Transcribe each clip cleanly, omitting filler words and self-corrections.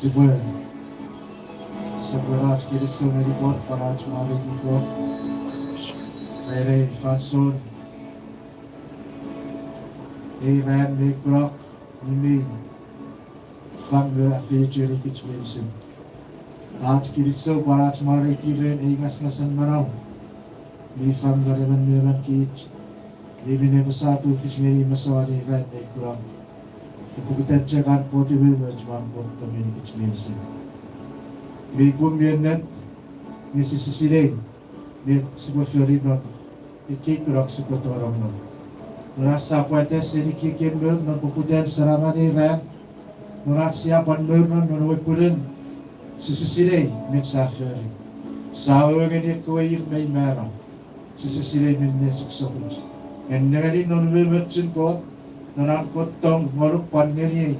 Sebuah seberat kiri sungai di bot para cemari di bot Rere Fanson Iran Mikrok Imi Fangga Fijeri Kichmedicine आज की रिश्तों बारात मारे की रेन एक असनसन मनाऊं मीफाम गरेबन मेवन कीच ये भी ने बसातु फिश मेरी मसवारी रेन में Quran Bukitan jagan poti we majman pot tamin kich mensi. We pun net ni sisire ni sebuah fiori non iki kurang sebuah orang non. Merasa puate seni kikim ber non puputan seramani ran. Merat siapan ber non non we purin sisire mit safari. Sauer ni kuir mei mera. Sisire mit ne suksokut. En negari non we merchant kot non kotong ngoruk pan ngeri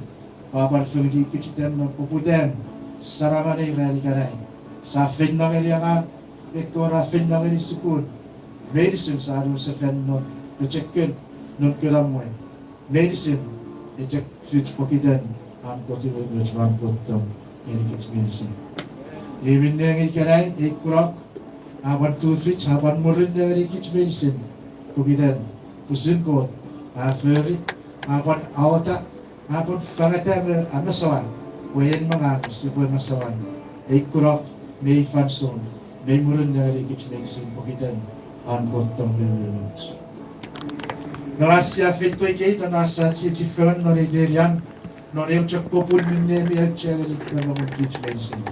papar fengdi kicitan no pupudan saramane rani kanai sa fen no ngeli anga ekora fen no ngeli sukun medicine saru sa fen no checken non kelamwe medicine ejek fit pokidan am koti we bejman kotong ngeli kich medicine even ngi kanai ekurok aban tu fit aban murin ngeli kich medicine pokidan pusin kot aferi Apun awata, apun fangata amasawan, wayan mga sebuah masawan, kurok may fanson, may murun na likit mexing pukitan, ang botong meron. Narasya fito ikay, narasa chichifan, norigerian, noril chakpopun minemi at chagalik na mga kit mexing.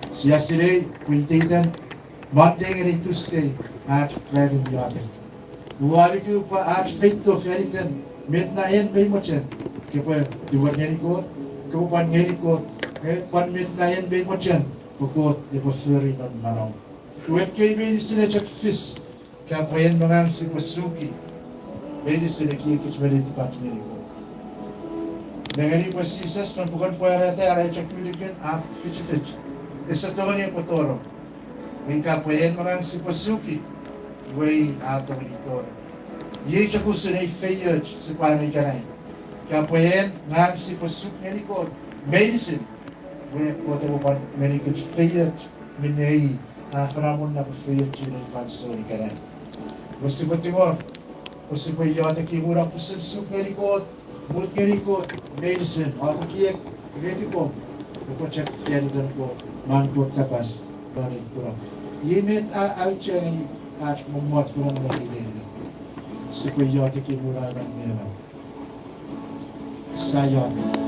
Siya sila, pwititan, Monday and Tuesday, at Friday yatek. Buwari ko pa at fito feritan, midnight may mochen kepa tuwar ngeni ko kepan ngeni ko pan midnight may mochen pokot e posuri non marong wet kay bin sine chak fis kampayen mangang si pasuki bin sine ki kichmeli tipat ngeni ko ngeni pasisas non bukan puarata ara chak kudiken af fich esa toni potoro may kampayen mangang si pasuki way ato ni toro Ye chaku sunay fayod sa pamay kanay. Kapayan ngang si pasuk ngani ko medicine. Wala ko tayo pa ngani ko fayod minay framon na fayod junay fanso ni kanay. Gusto ko timor. Gusto ko yata kimura pusin suk ngani ko mut ngani ko medicine. Ako kiyak ngani ko. Ko check fayod dan ko man ko tapas bari ko. Ye met out ngani at mumot ko ng ngani. Sekoyote kimuragan mera. Sayote.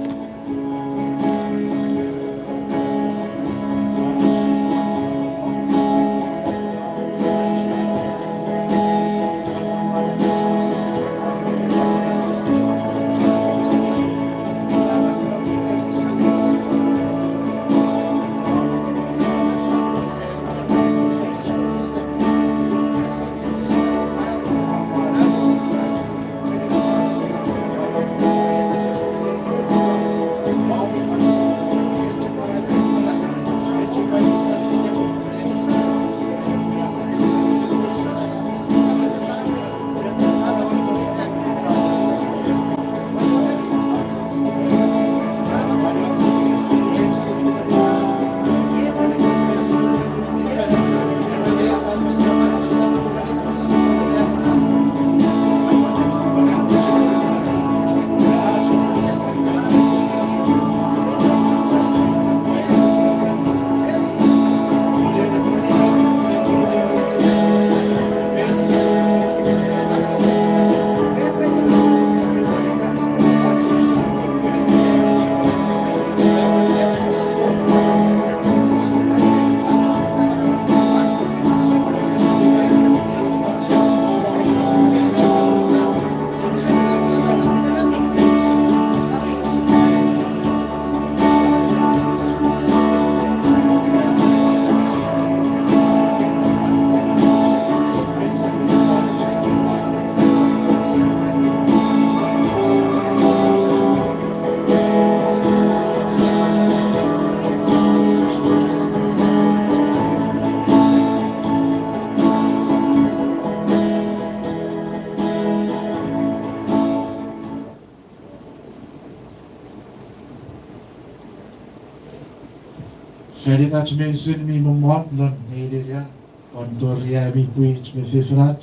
Feri ta mention mi momot non Nigeria ontoria mi puich mi fifrat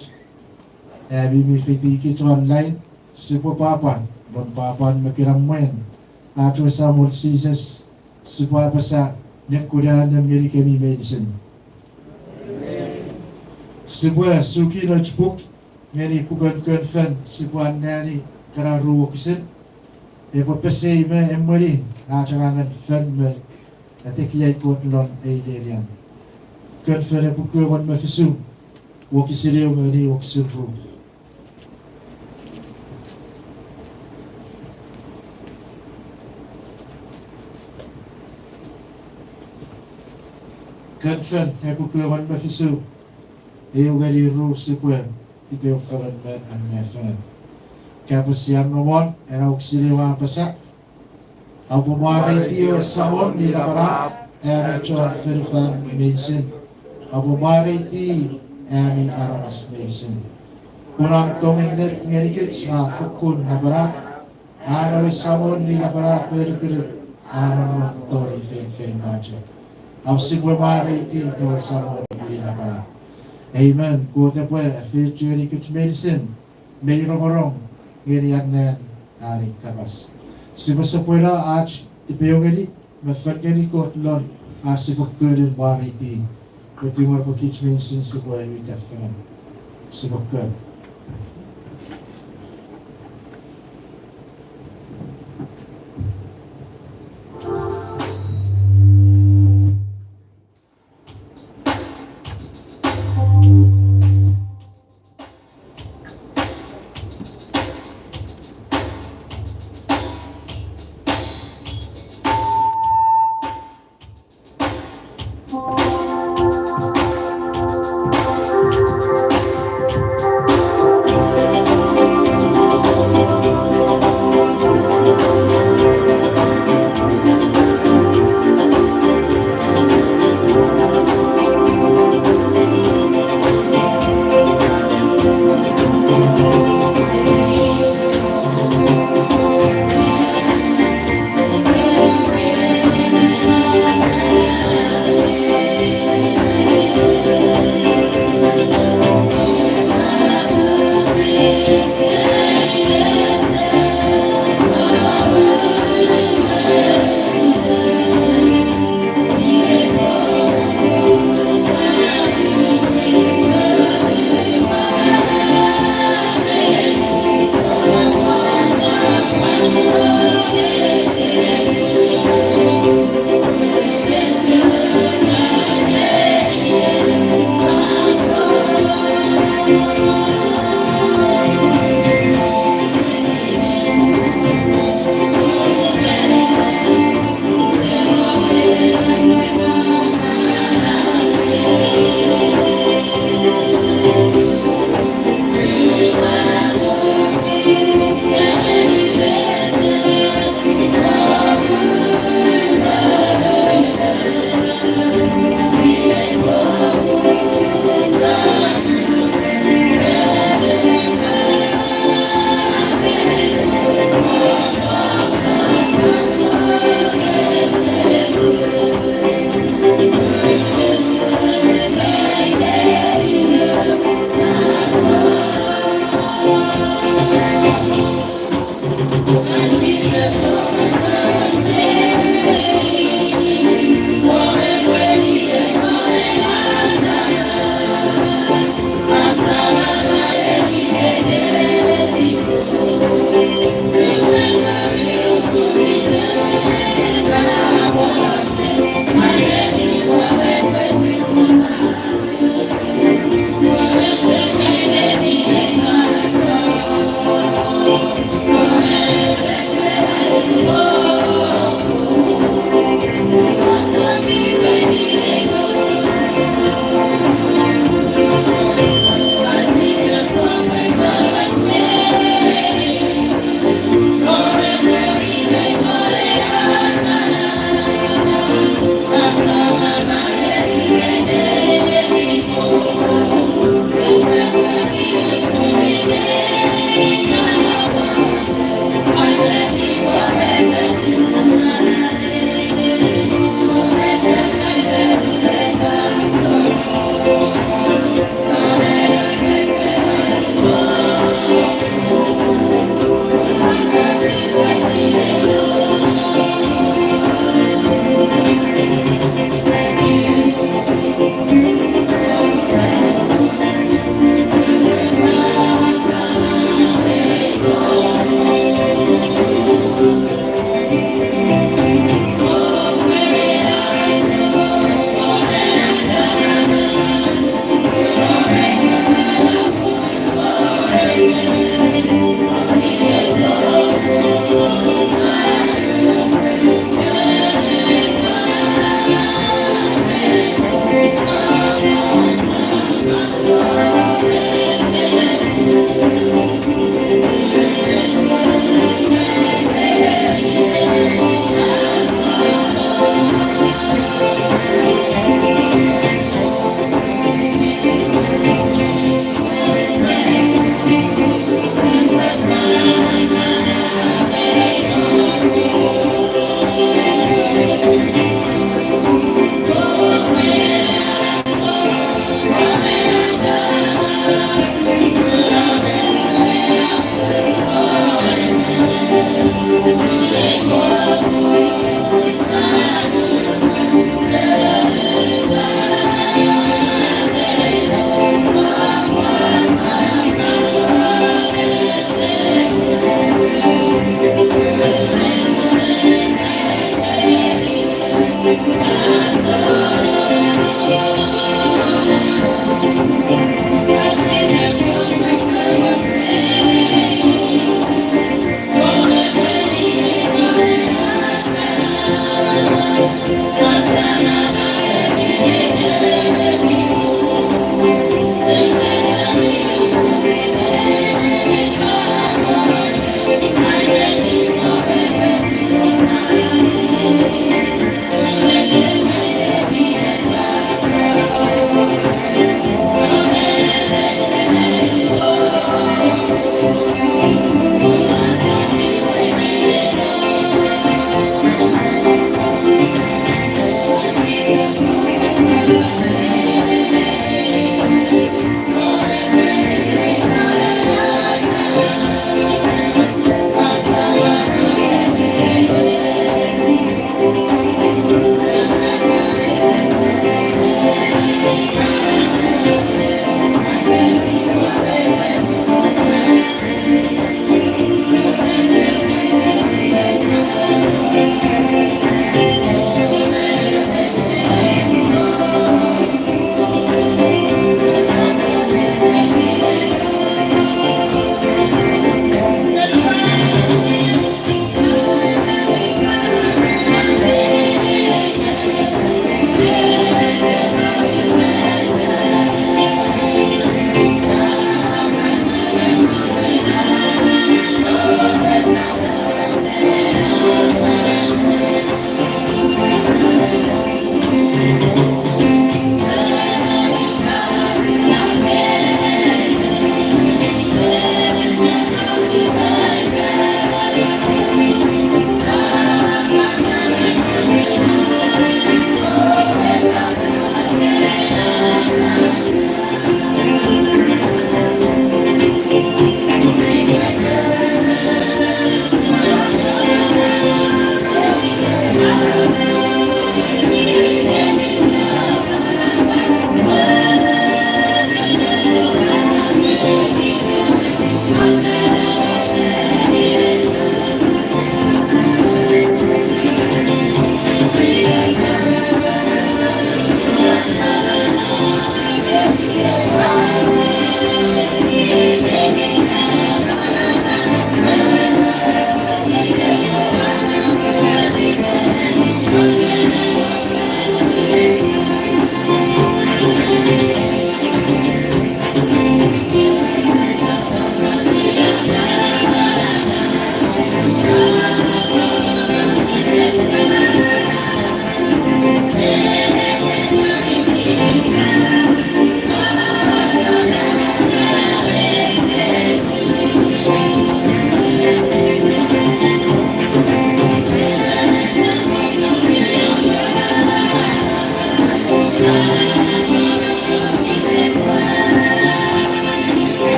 mi fitiki to online sipo papa non papa makiramwen atu samul Jesus sipo apa sa nekudan Amerika mi medicine sipo suki no chpuk ngani pukan konfen sipo nani kararu kisin pese me emori changangan fen me atik yai kot lon Nigeria konfen pukuan me fisu wakisireu ngani wakisuru konfen pukuan me fisu eu gari ru sipo tipeu falan me annefen Kapasian nomon era auxilio pasa abu mari tio samon di labara era chon firfan medicine abu mari ti ami aramas medicine kurang tomin net ngerikit fukun labara ana samon di labara perikir ana tori fen macho au sibu mari ti do samon di labara amen ko te po future kit medicine meiro borong Gerianan ari kabas. Sibusupuela ach tipeyongeri mafageri ko lon asibukkerin wariti. Kutingor ko kitchen sin sibuay witafan. Sibukker.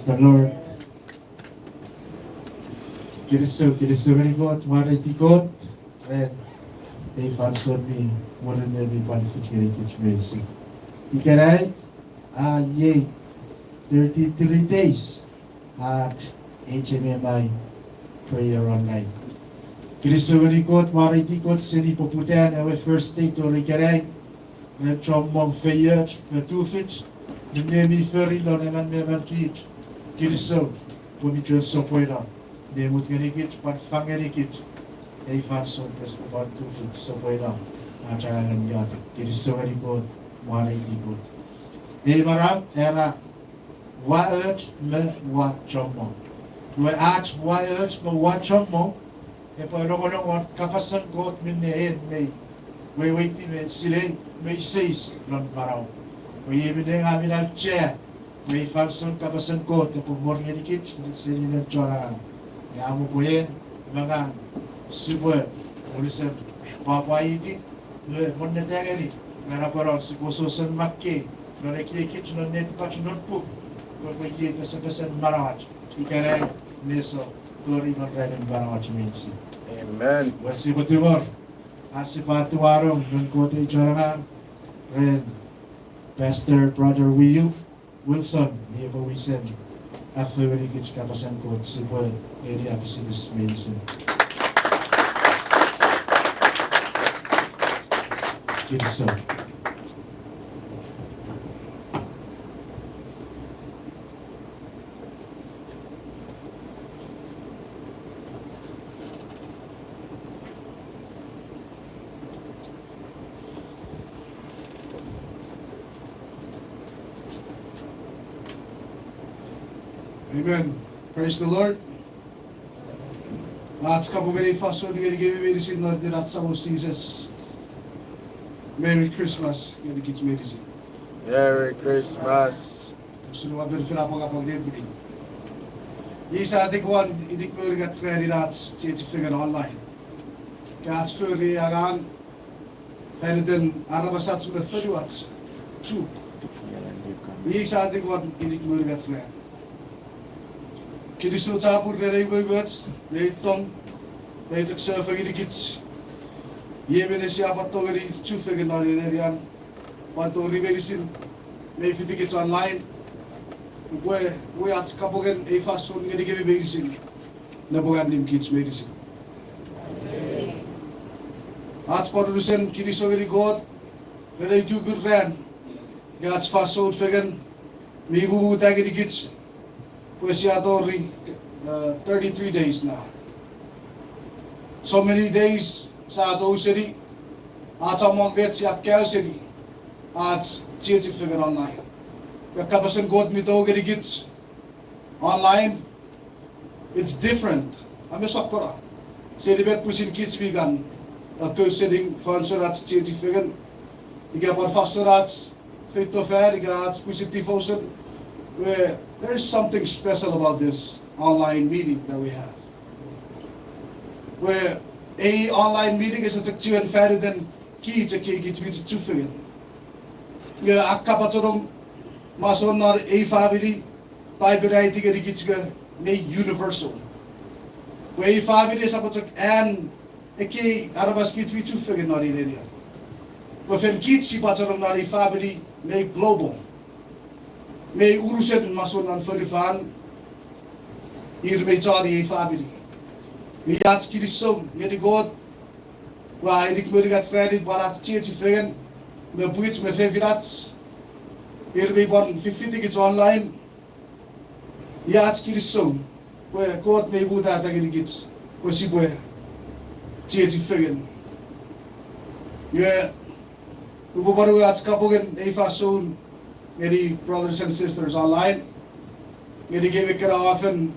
the Lord. Kiriso God, wariti God, ren, fanson mi, moren mi qualificate kitchmesi. Ikaray, ye, 33 days at HMMi prayer online. Kiriso God, wariti God, sini poputan, our first day to rikaray, ren chom mong fayach, metufich, the name ferry loneman meman kit. Kiriso, pumichon so poida. De moet genikit, pat fangenikit. Van son kes pan tufik so poida. Ajangan yate. Kiriso God, wariti God. De maram era wa urge me wa chomo. We arch wa urge me wa chomo. E pa rongo kapasan God minne en me. We waiti me sile me seis non marau. We even ngamin al chair. We fanson kapasan God e po morgenikit silinen chora. Yamu puyen mga sibwe ulisan papaiti le monetagani ngara parol si pososan makke no nekikit no net patch no pu ko ye pesan marawat ikare neso tori no raden marawat mensi. Amen. Wasi betimor asipatu warung nun kote jorangan ren Pastor Brother Wilson ni po wisen after when you get kapasan ko sibwe area business medicine. Kiriso. Amen. Praise the Lord. Let's come over fast one going to give you medicine Lord that's our Jesus. Merry Christmas. Going to get medicine. Merry Christmas. So no abel fira pa kapag debuli. Isa ating one idiklur gat ready that's figure online. Gas for the agan. Feniten arabasats me feriwats. CHUUK. Isa ating one idiklur gat ready. Kiriso tapur rei boybats, rei tong, rei taksa fagiri kits. Ye bene siapa to gari chufe genari nerian, panto riberisin, rei fiti kits online. We at kapogen e fason gari gari berisin, nabogan nim kits berisin. At produsen kiriso gari God, rei jugur ran, gats fason fegen, mi bubu tagiri kits. Pues ya 33 days now. So many days sa ato city. At sa mga gets ya Kaya City. At CHMMi figure online. Kaya kapasan God mi to gets online. It's different. Ame sakura. Sedi bet pusin kids bigan. Kaya setting fanso at CHMMi figure. Iga par faster at fit to fair. Iga at pusin tifosen. Where there is something special about this online meeting that we have. Where a online meeting is a tactile and fairer than key to get me to two figure. Where a kapatorong mason not a family, by variety gets made universal. Where a family is about and a key arabas gets me two figure not in area. But when kids see patorong not a family made global. May urusan mason ang farifan, may cari ay family. May yats kirisong, may God, wa idik mo rigat credit para CHMMi fegen, may buits may favorats, may bon 50 tickets online, yats kirisong, wa God may buta tagin gits, ko si boy, CHMMi fegen. Yeah, ubabaru yats kapogen ay fason. Many brothers and sisters online. Many gave it often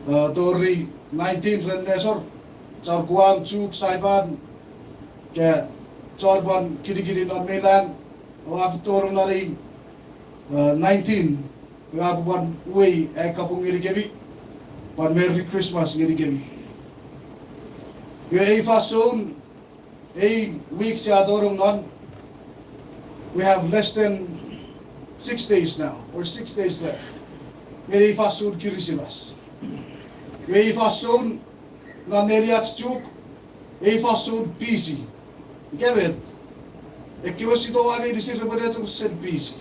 Tori 19 Rendesor, Charguan, CHUUK, Saipan, Charban, Kirigiri, non mainland, after Nari 19. We have one way a couple Girigabi, one Merry Christmas Girigabi. We have a fast soon, a week's yadorum non. We have less than 6 days now, or 6 days left Ngeri fasun kirisilas. Ngeri fasun na neriat CHUUK. Ngeri fasun PC. Gebet. Ekios ito ani disir rebere cuk sen PC.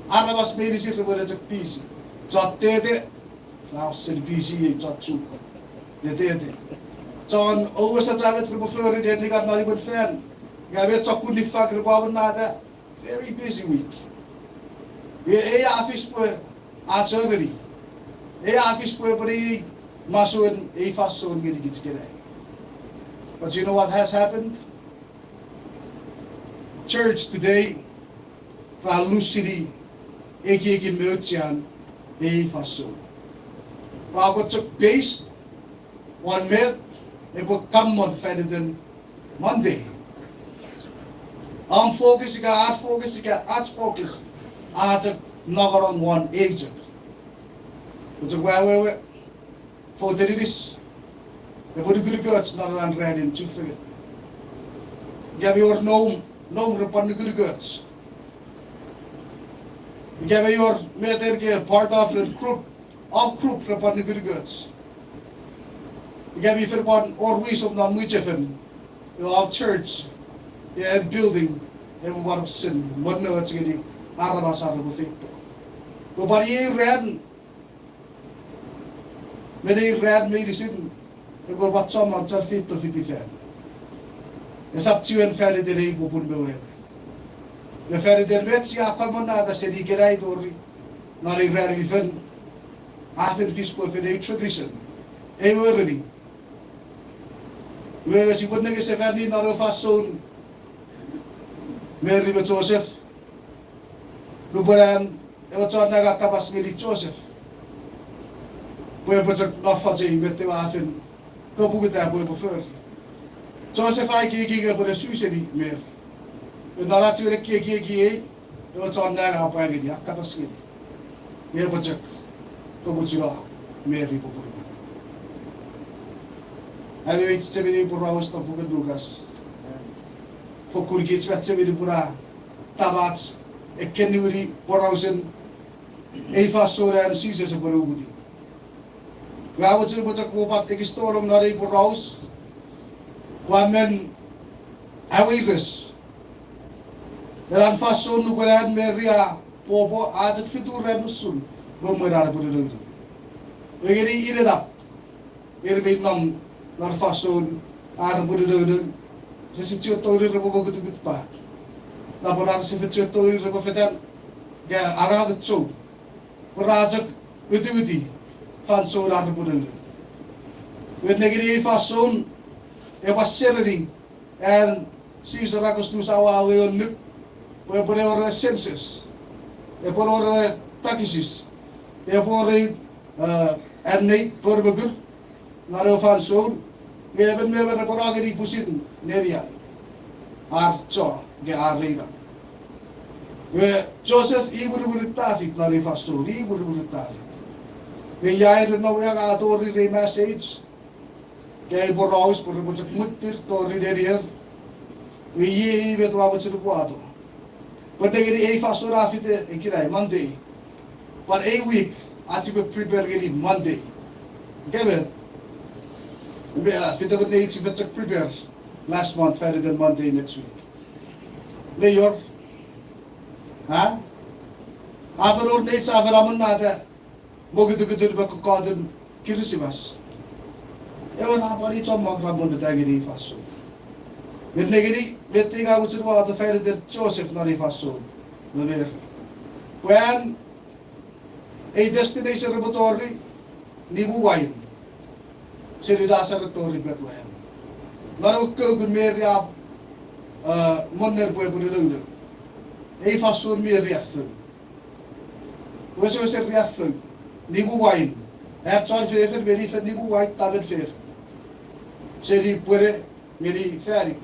Arabas me disir rebere cuk PC. Chattete. Now sen PC ye chat CHUUK. Detete. Chan oversa javet reboferi det ligat nari bot fan. Gebet chakun nifak rebabun nada. Very busy week. Ye office po achorri. Ye office po pari masun e fasun ngiri gitskere. But you know what has happened? Church today, Ralusiri, Eki Merchian, a faso. But took based 1 minute, it will come on Fedden Monday. Focus, art focus, art not on one agent. But where for the release, the body good gods not around red in 2 figure. Give your no upon the good gods. Give your mother part of the group upon the good gods. Give you for one or we some non muchefen, our church, building, everyone of sin, one no it's getting Arabas Arabofito. But by you ran many red medicine, you go what some on fit to 55. It's up to you and ferry the name pun beware. The ferry the Metsia Kamana, the city gerai or not a rare even half in fish for a tradition. A worthy. Whereas you wouldn't get a family not of us soon. Mary with Joseph. Lubaran, Evaton Naga Kabas Mary Joseph. Where but not fudging with the Waffen. Go with that boy before. Joseph I gig up with a Susie Mary. The Naratu Kiki, Evaton Naga Pangin, Kabas Mary. Yeah, but go with you, Mary Populi. I will wait 70 hours to Puka Lucas. For Kurgits, but 70 Pura, Tabats, a Kenuri, Porausen, Eva Sora and Caesars of Burudi. We are to put a copa take a store of Nari Poraus. 1 man, I waitress. The Anfason Nukaran Maria Popo as it fit to Renusun, when we are Burudi. We get it up. It be numb. Lar fason ar budu resitio tori rebo begitu gut pa la borar sifetio tori rebo fetan ga aga gutso porajak uti fan so ar budu with negri fason e wasserri and si rakos tu sawa we on nuk por or census e por or takisis e por ernei por begur Naro Fanson, we have never a poragari pusin, Neria, Archo, Garina. Where Joseph Ibru with Tafit, Narifaso, Ibru with Tafit. We yair no Tori message, gave Boros for a mutir, Tori Derier. We ye with Roberts the Quato. But they get a faso rafite, a kirai, Monday. But a week, I think prepare getting Monday. Give it. Fit of needs if it's a prepare last month, Friday than Monday next week. Mayor, huh? After our needs, after Amanada, Mogudu Bakukodin, Kirisivas. Ever have a rich on Mokram the Dagiri Faso. With Negri, letting out to the Friday that Joseph Narifaso, the mayor. When a destination repertory, Nibu wine. Seri dasar tori Bethlehem. Lalu kau Maria Monner boy berdua. Ei fasun Maria fun. Wes Maria fun. Nibu wine. Heb zo'n fever, ben ik nibu wine taben fever. Seri pure meri ferik.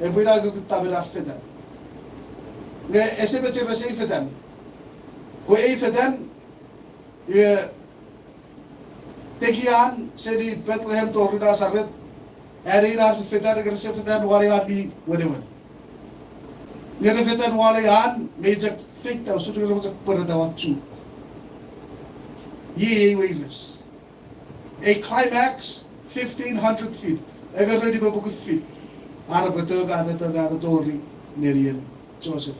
E pura gu taben afedan. Ne ese beter bese afedan. Ko afedan Tekian, sedi Bethlehem Torida Saret, Arena Fetan, Fetan, Warian, whatever. Never Fetan Warian, major fit, or sort of Puradawan too. Ye wages. A climax, 1,500 feet. Ega ready ba buku feet. Ara ba taga tori nerian Joseph.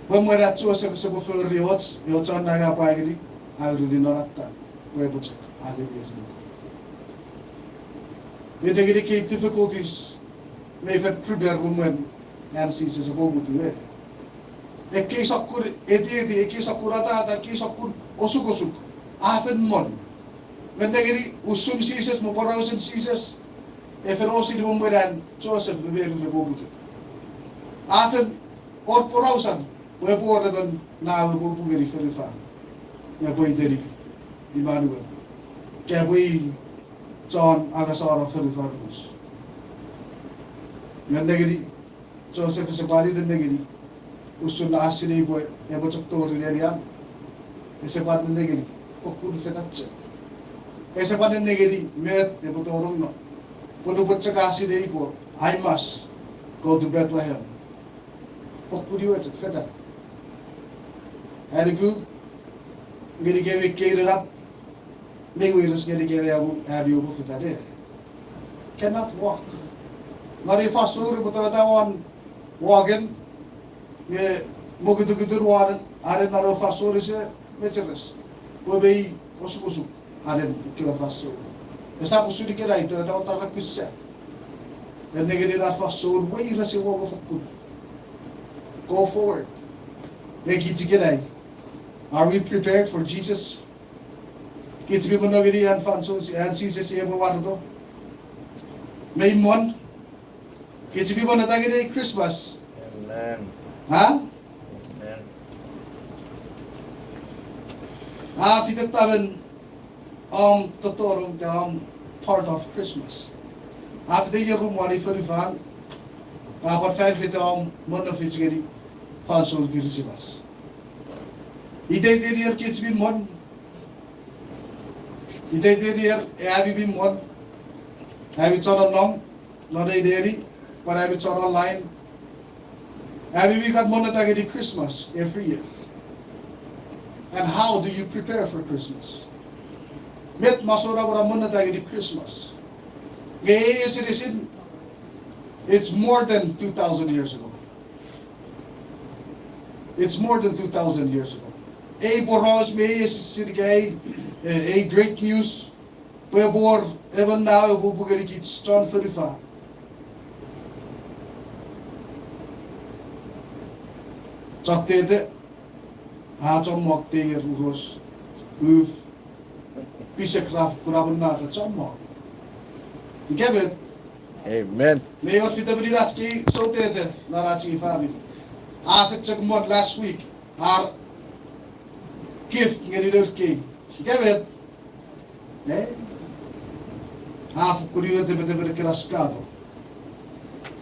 Pemera Joseph sa bufel riots, yotsan naga paigiri, agri di noratan. Webuchak, adi biar. With the difficulties, may have prepare women and seasons of Obutu. A case of Kur, a case of Kurata, a case of Kur, Osukosuk, often mon. When they usum seasons, Moporos and seasons, if an Osi woman and Joseph the Baby of Obutu. Often, or Porosan, where border than now Bugari Ferifan. Yaboy Deri, Emmanuel. Gaboy. John Agasara Ferifarus. Yandagiri, Joseph is a body the negiri, Usun Asini boy, Ebotok Area, is a bad negiri, for good fetach. Is a bad negiri, met Ebotorum. Punupuchakasi Ebo, I must go to Bethlehem. For good you at Feta. And good, Giri gave it catered up. They will just get have you for that day. Cannot walk. Not if I saw but on walking, the Mogudu one, I didn't know if I saw this, Mitchellus. Will be Osuku, I didn't kill a fast soul. The Sapu get right to the Otarapisa. Then they get it off a soul, way you see walk of good. Go forward. They get to get. Are we prepared for Jesus? Kids people know very and fun so and sees a water. May month. Kids people not again Christmas. Amen. Huh? Amen. Fita tamen totorum part of Christmas. After the room wari for the fan. But 5 feet month of it's getting fun so Christmas. He did your kids be month. He did here, have you been one? Have you taught along? Not a daily, but have you taught online? Have you got monetary Christmas every year? And how do you prepare for Christmas? Met masura wala monetary Christmas. It's more than 2,000 years ago. It's more than 2,000 years ago. A great news. Webor even now Bugarikits John 35. Chakte John Mokte Ruros Uf Pishakraf Kurabana John Mok. You get it? Amen. Mayor Fitabridaski so did Narachi family. After Chakmon last week, our gift get it okay. Give it. Eh? Half curioso de rascado.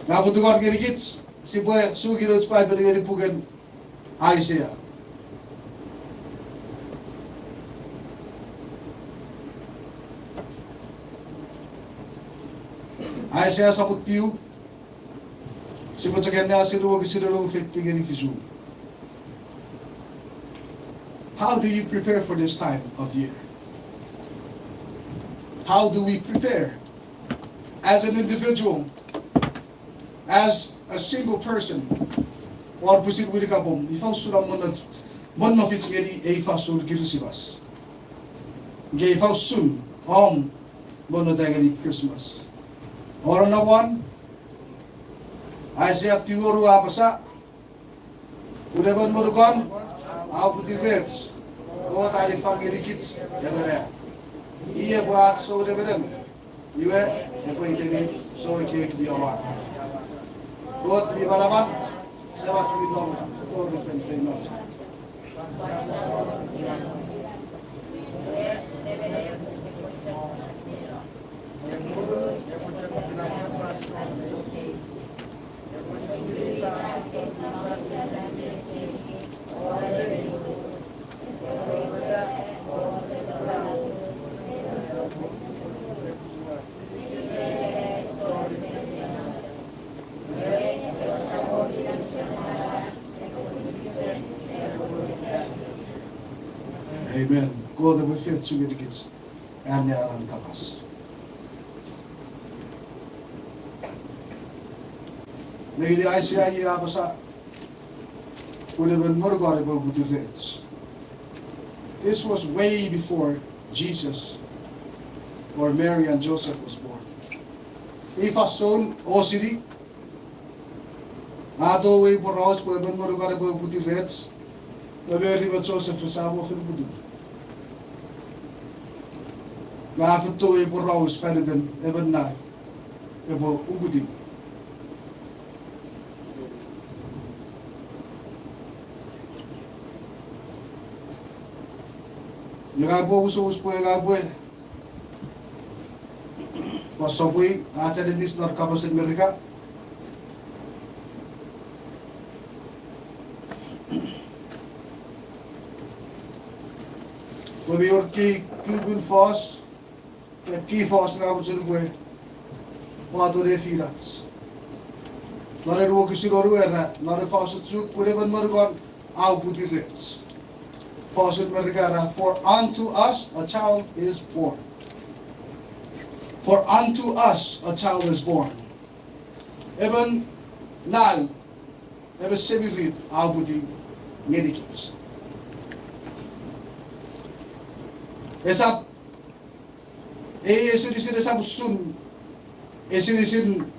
Na butugan gerigits, si boy sugiro spy per pugan Isaiah. Isaiah sabutiu. Si butaganda siru gisiro fitting any fisu. How do you prepare for this time of year? How do we prepare? As an individual, as a single person, or proceed with the kabom, if I should have one of its very a fasul Christmas. Gave us soon monodagari Christmas. Or on one, Isaiah Tiuru Abasa, Udaban Murugan, I'll put the reds. Go at the family kids, ever. Iya buat so deberen, iwe apa ini so cake di awal. Buat di balapan, sewat minum toru fen. Amen. Ko the buffet sugar kids. And they are on kapas. May the ICI Abasa would have been more valuable with the rich. This was way before Jesus or Mary and Joseph was born. If a son or city, Ado way for us, we have been more valuable with the rich. The very much Joseph was able to do. After way for us, better than ever now. About Ubudi. Nagabo usos po nagabo. Pasoboy ata dinis nor kapos in Amerika. Wabi orki kugun fos, ki fos na usul po. Wato refilats. Nare ruo kisiroru era, nare fos CHUUK pure ban morgon au puti rets. For unto us a child is born. For unto us a child is born. Even now, even semi-read abuti medicines. Esap, esirisin esap sun, esirisin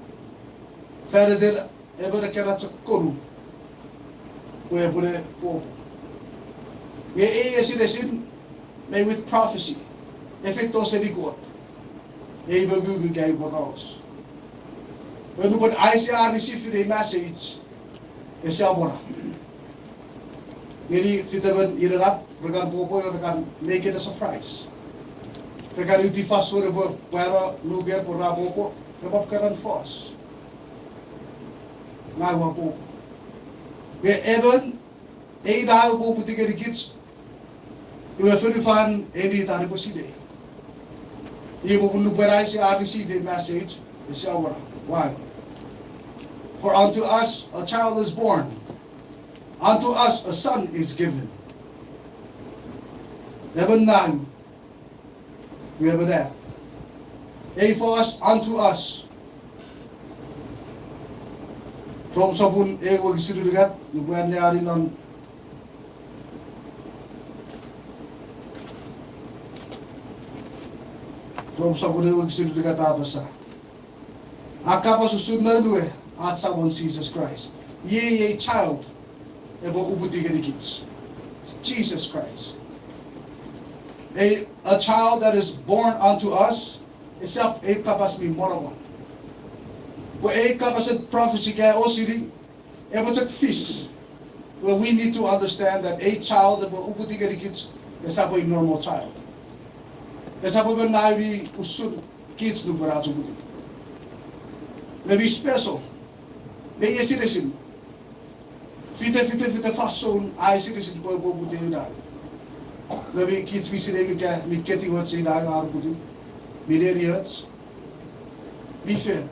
ferader even keratsa koru, pure popo. May with prophecy, if it was any good, they will Google gave for us. When you put ICR receive a message, a Sabora. Maybe if it ever eat it up, we can make it a surprise. We can do the first word about where no get for Raboko, Rabok Karan Foss. Now, Popo. We even 8 hours Popo to get the kids. You have very fun any time possible. You will look where I receive a message. It's our why. For unto us a child is born, unto us a son is given. Even now, we have that. A for us, unto us. From Sabun, a will see to get, when they are in on. From Sabun, will see to get Abasa. Akapa susunod at someone Jesus Christ. Ye a child, ebo ubuti kids. Jesus Christ. A child that is born unto us is up a kapas mi morawan. Where a kapas prophecy kaya osiri, ebo check fish. Where we need to understand that a child ebo ubuti kids is up a normal child. Is up a naivi usun kids no barato ubuti. Maybe special. Maybe a citizen. Fite fason ay citizen po buti yun na. Maybe kids mi sinegi ka mi keti wat sa ina ang buti. Millennials. Mi fed.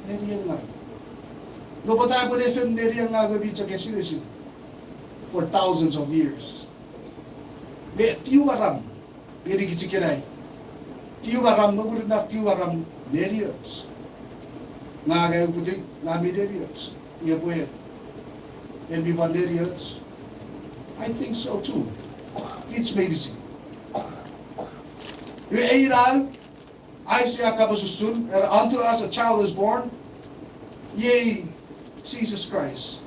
Neri lang. No but I would even neri ang gabi sa citizen for thousands of years. Me tiwaram. Neri gitsikiray. Tiwaram no would not tiwaram nerials. Nga kayo puting nga millennials. Nga po yan. And we millennials? I think so too. It's medicine. Yung ayraw, ay siya kapasusun, and unto us a child is born, yea, Jesus Christ.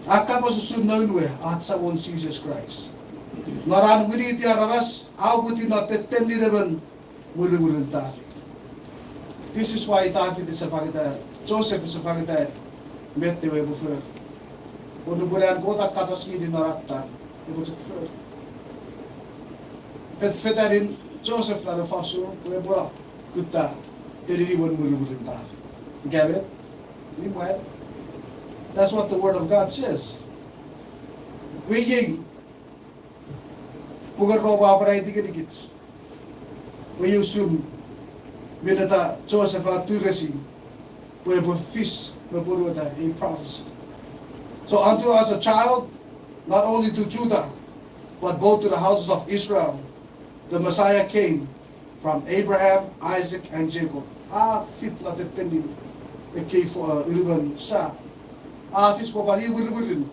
Kapasusun na yun at sa one Jesus Christ. Naran winiti arabas, abuti na tetemni naman muli-muling David. This is why David is a fagitay. Joseph is a fagitay. Mette we buffer. Kung nuburan ko tak kapas ni naratan, ibo sa buffer. Fetarin Joseph na faso, we bura kutta teririwan muli-muling David. You get it? That's what the Word of God says. Wiying pugar roba para itigidikits. Wiyusum binata Joseph at Turesi, where fish mapurwata a prophecy. So unto us a child, not only to Judah, but both to the houses of Israel, the Messiah came from Abraham, Isaac, and Jacob. Fit na tetenin eke for Ruben sa. Fis po bari Ruben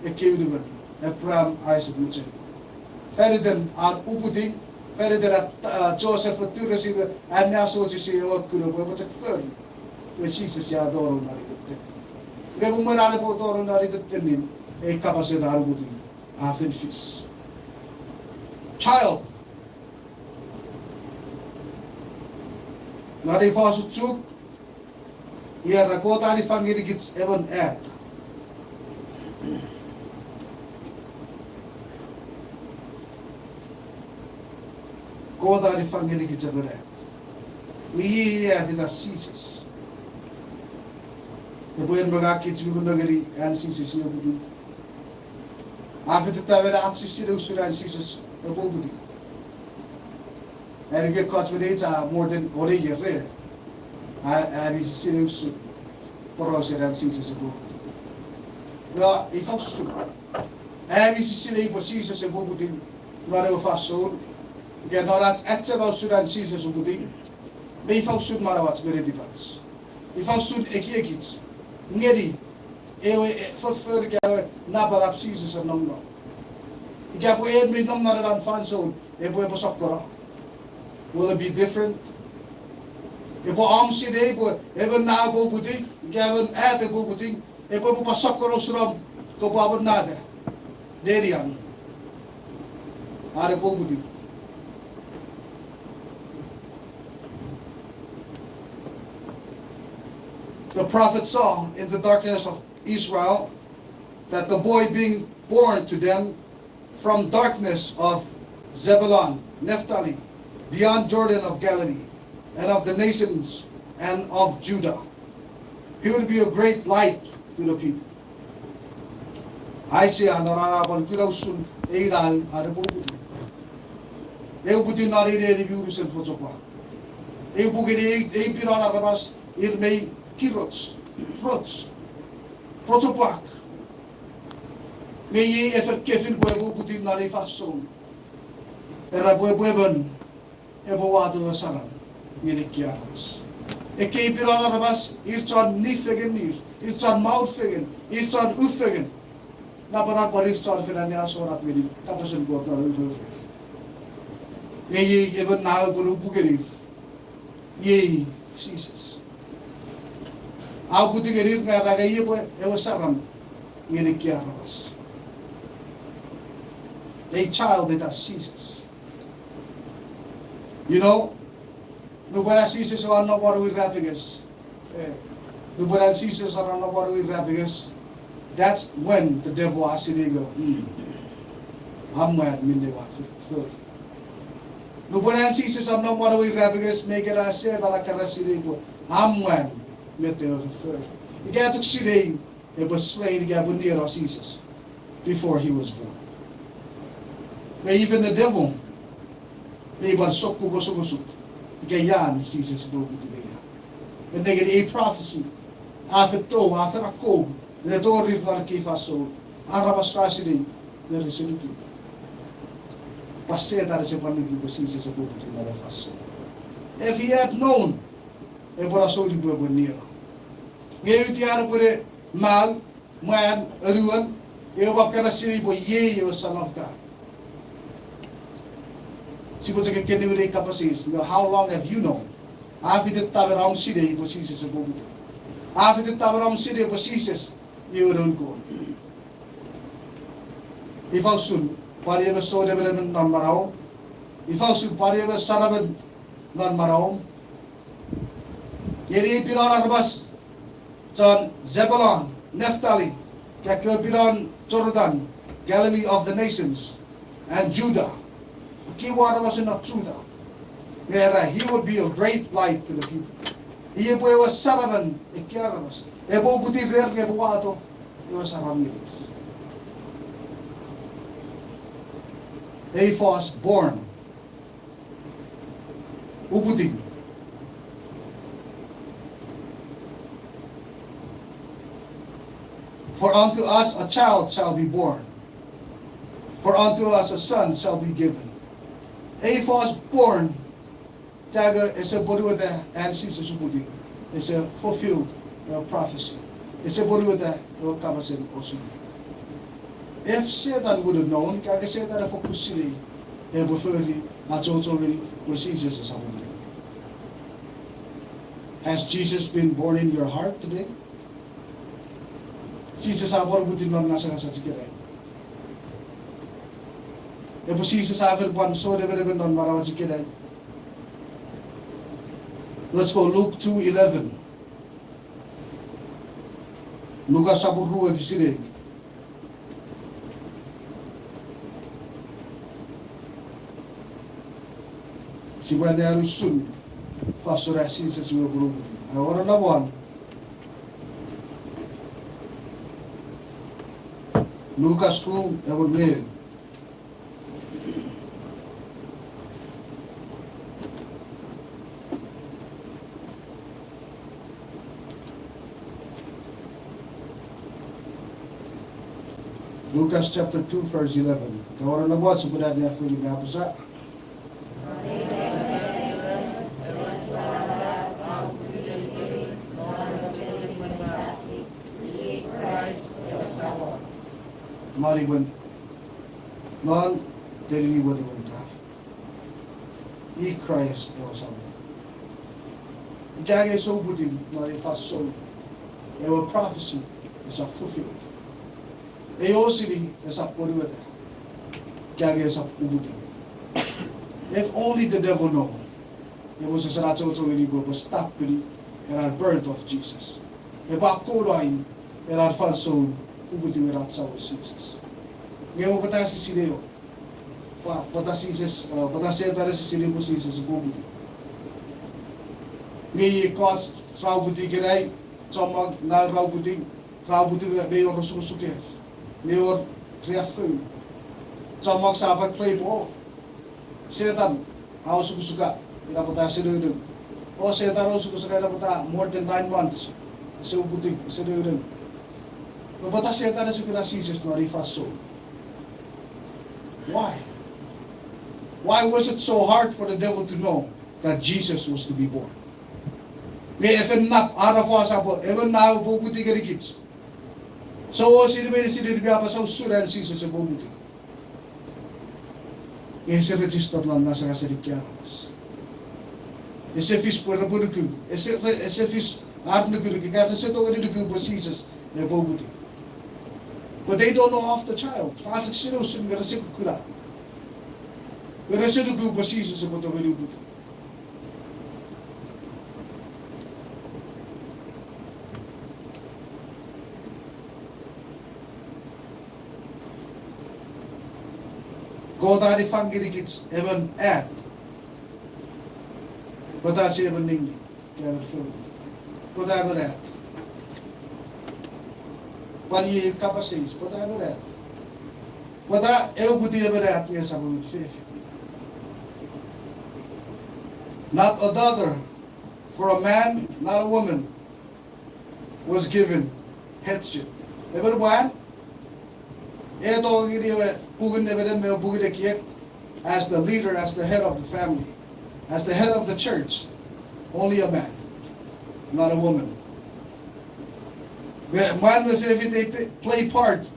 eke Ruben Abraham, Isaac, and Jacob. Verder aan opvoeding, verder dat Joseph het toereceive en na so si ook kunnen we wat ik ver. We Jesus ja door naar dit. We hebben maar aan de door naar dit tenin. Ik kan pas naar opvoeding. Vis. Child. Na de fase CHUUK, hier rakota die familie gits even uit. Kota die familie gits even uit. Wie dit as Jesus. De boeien bagak iets wie nagari en Jesus hier bedoel. After the time that assisted Jesus evolved. And get caught with it more than what a year. And he's serious for us and Jesus evolved. Well, if I so, and he's still for Jesus evolved in not a fast soul. Again, not at about Sudan Jesus evolved in. May if I should matter what's very depends. If I should a kids, nearly. For further nabarap Jesus ang nom. Ika po may nom na rin fan so po sakura. Will it be different? Po amsi de po na po buti, gaven ate po buti, po pasakura suram ko pa nada. Derian. Are po buti. The prophet saw in the darkness of Israel, that the boy being born to them from darkness of Zebulun, Naphtali, beyond Jordan of Galilee, and of the nations and of Judah. He would be a great light to the people. Isaiah nararapan kilausun eiran arabubuti. Eubuti narire biurusen fotokwa. Eubugiri eipirana rabas irmei kirots, frots. Protopak. Ngayon kefil buebo putin na rifason. Era bueben ebowado na saram. Minikyaras. Ekipira na rabas irchan nifegen nir, irchan maufegen, irchan ufegen. Naparat pa irchan finanya sorap ngini. Kapasan ko na rin. Ngayon eben na burubugerir. Yei Jesus. Aku putih gerir nga ragay po saram nginikyarabas. A child that has Jesus. You know, nubara Jesus or no what we rapping us. Nubara Jesus or no what we rapping us. That's when the devil has to go. I'm mad minde wa for. Nubara Jesus or no what we rapping us make it as say that I can receive. I'm mad. Met the other. He got to see it was slain near Jesus before he was born. But even the devil, they were so cool, Jesus broke with the and they get a prophecy. After a cold, the door river Kifaso, Arabastrasini, there is a good. Passer that is a pandemic with Jesus broke with the Faso. If he had known, e bora so di buat nira. Ngayon tiara pure mal, man, ruan, e wap kana siri bo ye yo son of God. Si bo take kene wire kapasis. How long have you known? After the taberam siri bo Jesus bo buto. After the taberam siri bo Jesus, you don't go. If I soon, pariya so de ben nan marao. If I soon pariya saraben nan marao. Yeri piran arbas, John Zebulun, Naphtali, Piran Jordan, Galilee of the nations, and Judah. The key word was not Judah. Where he would be a great light to the people. He was Saravan, Ekiarabas, Ebo Buti Ver Gebuato, he was Aramir. He was born. Ubuting. For unto us a child shall be born. For unto us a son shall be given. A firstborn, Jaga is a Boruata and Caesar Subuti. It's a fulfilled prophecy. It's a Boruata, Kamasin Osuni. If Satan would have known, Kaga Satan for Kusili, he preferred Achotogari for Jesus as Sabuti. Has Jesus been born in your heart today? Jesus abor butin mam nasa sa tikere. E po Jesus aver pan so de bere non marawa tikere. Let's go Luke 2:11. Luka saburu e kisire. Si bane arusun fasora Jesus we buru butin. Agora na bon. Lucas 2, eu vou ler. Lucas chapter 2, verse 11. Agora na buat, sebenarnya niya fuli nga po sa. Mariwan non deliliwan ng traffic. Christ ewa sabi. Ikagay so butin marifas so ewa prophecy is a fulfilled. Eyo sili is a puriwada. Ikagay is a ubutin. If only the devil know, it was a saratso to really go stop the birth of Jesus. Eba korain era falso ubutin erat sa Jesus. Ngayon pata si Sileo. Pata si Jesus, pata siya tara si Sileo si Jesus ubutin. Ngayon kots raubuti kiray, somag na raubuti mayor susuker, mayor reaffirm. Somag sabat pray po. Setan, ako susuka, pinapata si Sileo. O setan ako susuka pinapata more than 9 months. Kasi ubuti si Sileo. Mabata siya tayo sa Jesus na refast soul. Why? Why was it so hard for the devil to know that Jesus was to be born? May even nap araw sa po, even na bubuti ka kids. So sino pa sa usuran Jesus sa bubuti. Ngayon sa register lang nasa kasarikyaramas. Esefis po na po nuku. Esefis nuku. Kaya sa ito wali nuku po Jesus na bubuti. But they don't know of the child. Rasak sinusum nga rasik kukula. Nga rasik nuku po Jesus sa buto wali buti. Kota di fangirikits even at. Bata si even ninggi. Kaya nagfilm. Kota even at. Pari kapasis. Kota even at. Kota eu buti even at nga sa mga fefe. Not a daughter for a man, not a woman, was given headship. Ever buwan? Ito as the leader, as the head of the family, as the head of the church, only a man, not a woman. Man they play part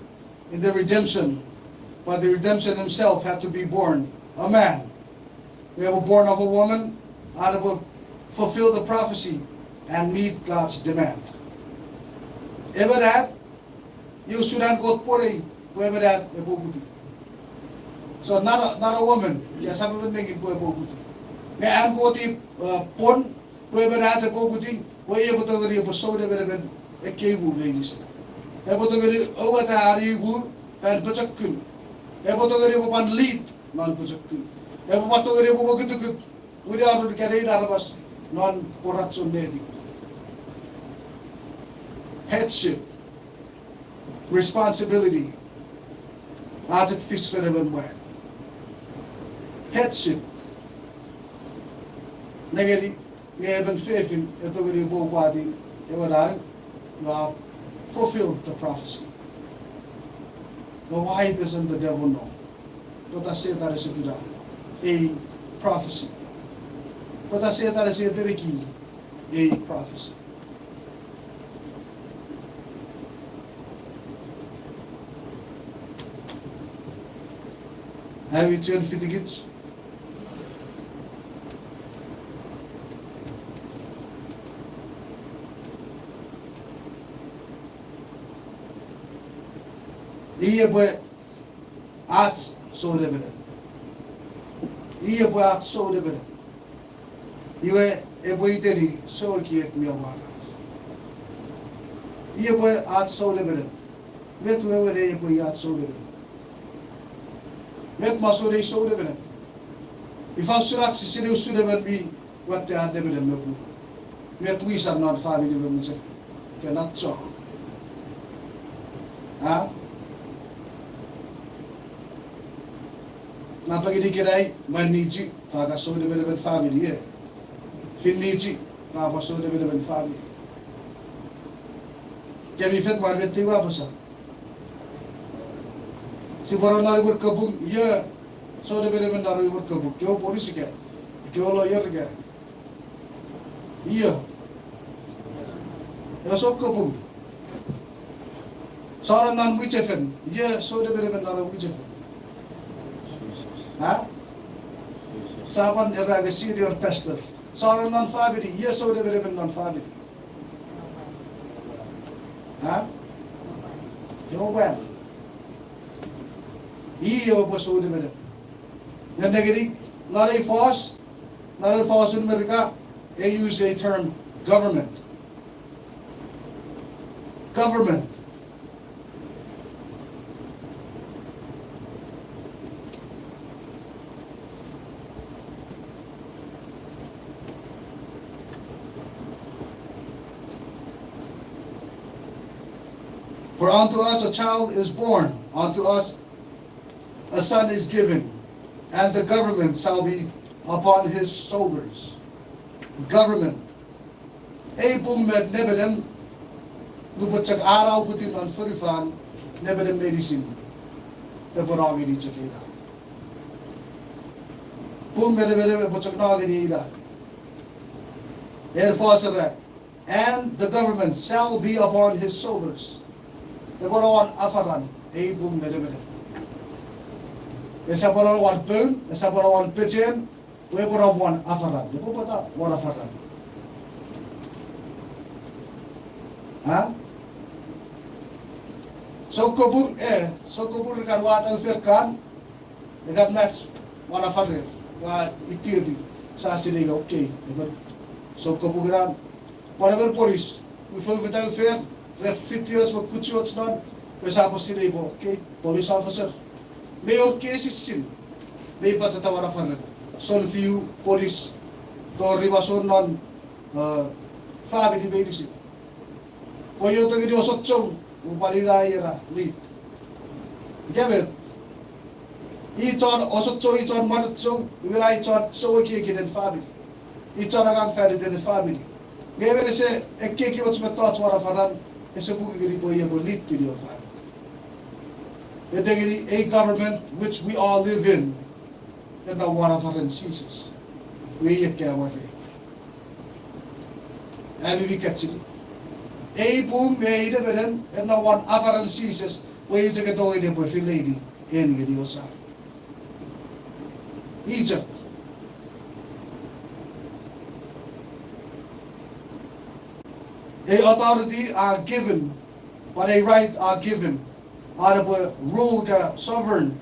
in the redemption, but the redemption himself had to be born a man. We were born of a woman, and will fulfill the prophecy and meet God's demand. Ever that, you shouldn't go for it. So not a woman. Kaya sabi mo naging puwebuti. Kaya ang puti pon puweberat puwebuti. Puwe buto gari buso de beren ekebu ladies. Kaya buto gari awata ari bu fan pachakun. Kaya buto gari pan lead man pachakun. Kaya buto gari bukitukut. Uri aru kare arabas non poratso nedik. Headship, responsibility. Ajak fish ka naman mo. Headship. Nagari, ngayon faith in ito gari po pati, you have fulfilled the prophecy. But why doesn't the devil know? But I say that is a prophecy. But I say that is a prophecy. Have you turned for the kids? Iya boy at so de beden. Iya boy at so de beden. Iwe e boy deri so ki ek mi amana. Iya boy at so de beden. Met we were e boy at so de beden. Met masore so de beden. Ifa surat sisire so de beden mi wat te ad de beden me pu. Met we sam not family me mu chef. Cannot so. Ah? Na pagi dikirai maniji paga so de beden family ye. Finiji na pa so de beden family. Kami fet marbe tiwa basa. Si baron nari gur kabung ye so de beden nari gur kabung. Kyo polisi ke? Kyo lawyer ke? Iya. Ya so kabung. Saran nan wichefen. Ye so de beden nari wichefen. Ha? Saban eraga senior pastor. Saran non family. Yes, so de beren non family. Ha? Yo well. Iyo po so de beren. Yan negeri not a false in America. They use a term government. Government. For unto us a child is born, unto us a son is given, and the government shall be upon his shoulders. Government. Epung med nebedem, lubutsak araw putin on furifan, nebedem medicine, peporagi di chakina. Pung medebedem butsak nagi di ida. Therefore, and the government shall be upon his shoulders. The Borawan afaran, bung medebedem. Esa Borawan pun, esa Borawan pitchen, we Borawan afaran. Di po pata, war afaran. Ha? So kubur kan watang firkan, dekat match, war afaran, wa itiudi, sa siniga, okay. So kuburan, whatever police, we feel without fear, refitios wat kutsuots non, kasapos sila ibo, okay, police officer. Mayor cases sin, may ipat sa tawara faran. So few police, to ribason non, family medicine. Koyo to gini osotchong, upalila ira, lit. Gabit, ichon osotchong, ichon marutchong, wila ichon, so kikinin family. Ichon agang ferry din family. Gabit se, ekkeki ots metots wara faran, ese buki gini po iya po lit tini o family. A government which we all live in, and now one of our ceases. We yet care what they have. We catch it. A boom made a beden, and now one of our ceases. We is a get away the lady in Gediosa. Egypt. A authority are given, but a right are given. Out of a rule, sovereign,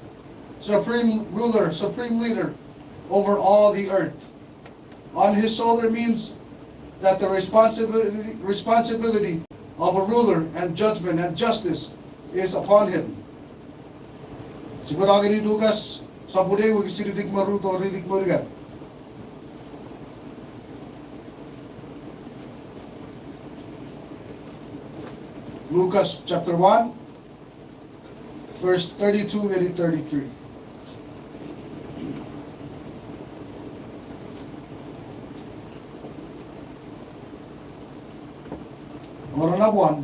supreme ruler, supreme leader over all the earth. On his shoulder means that the responsibility of a ruler and judgment and justice is upon him. Siguro ni Lucas sa bude wag siridik maruto ridik morigat. Lucas chapter 1. Verse 32 and 33. Orang na buwan.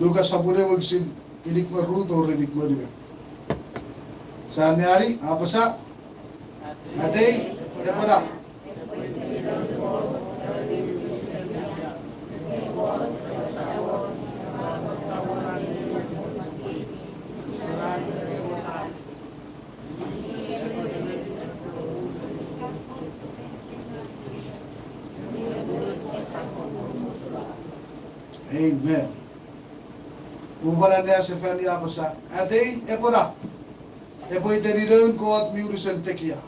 Lukas sabune wag sin inik maruto rinik mariga. Sa nyari apa sa? Aday epara. Amen. Bubalan niya si Fanny ako sa aday epora. Epoy derileun kot miurusan tekia.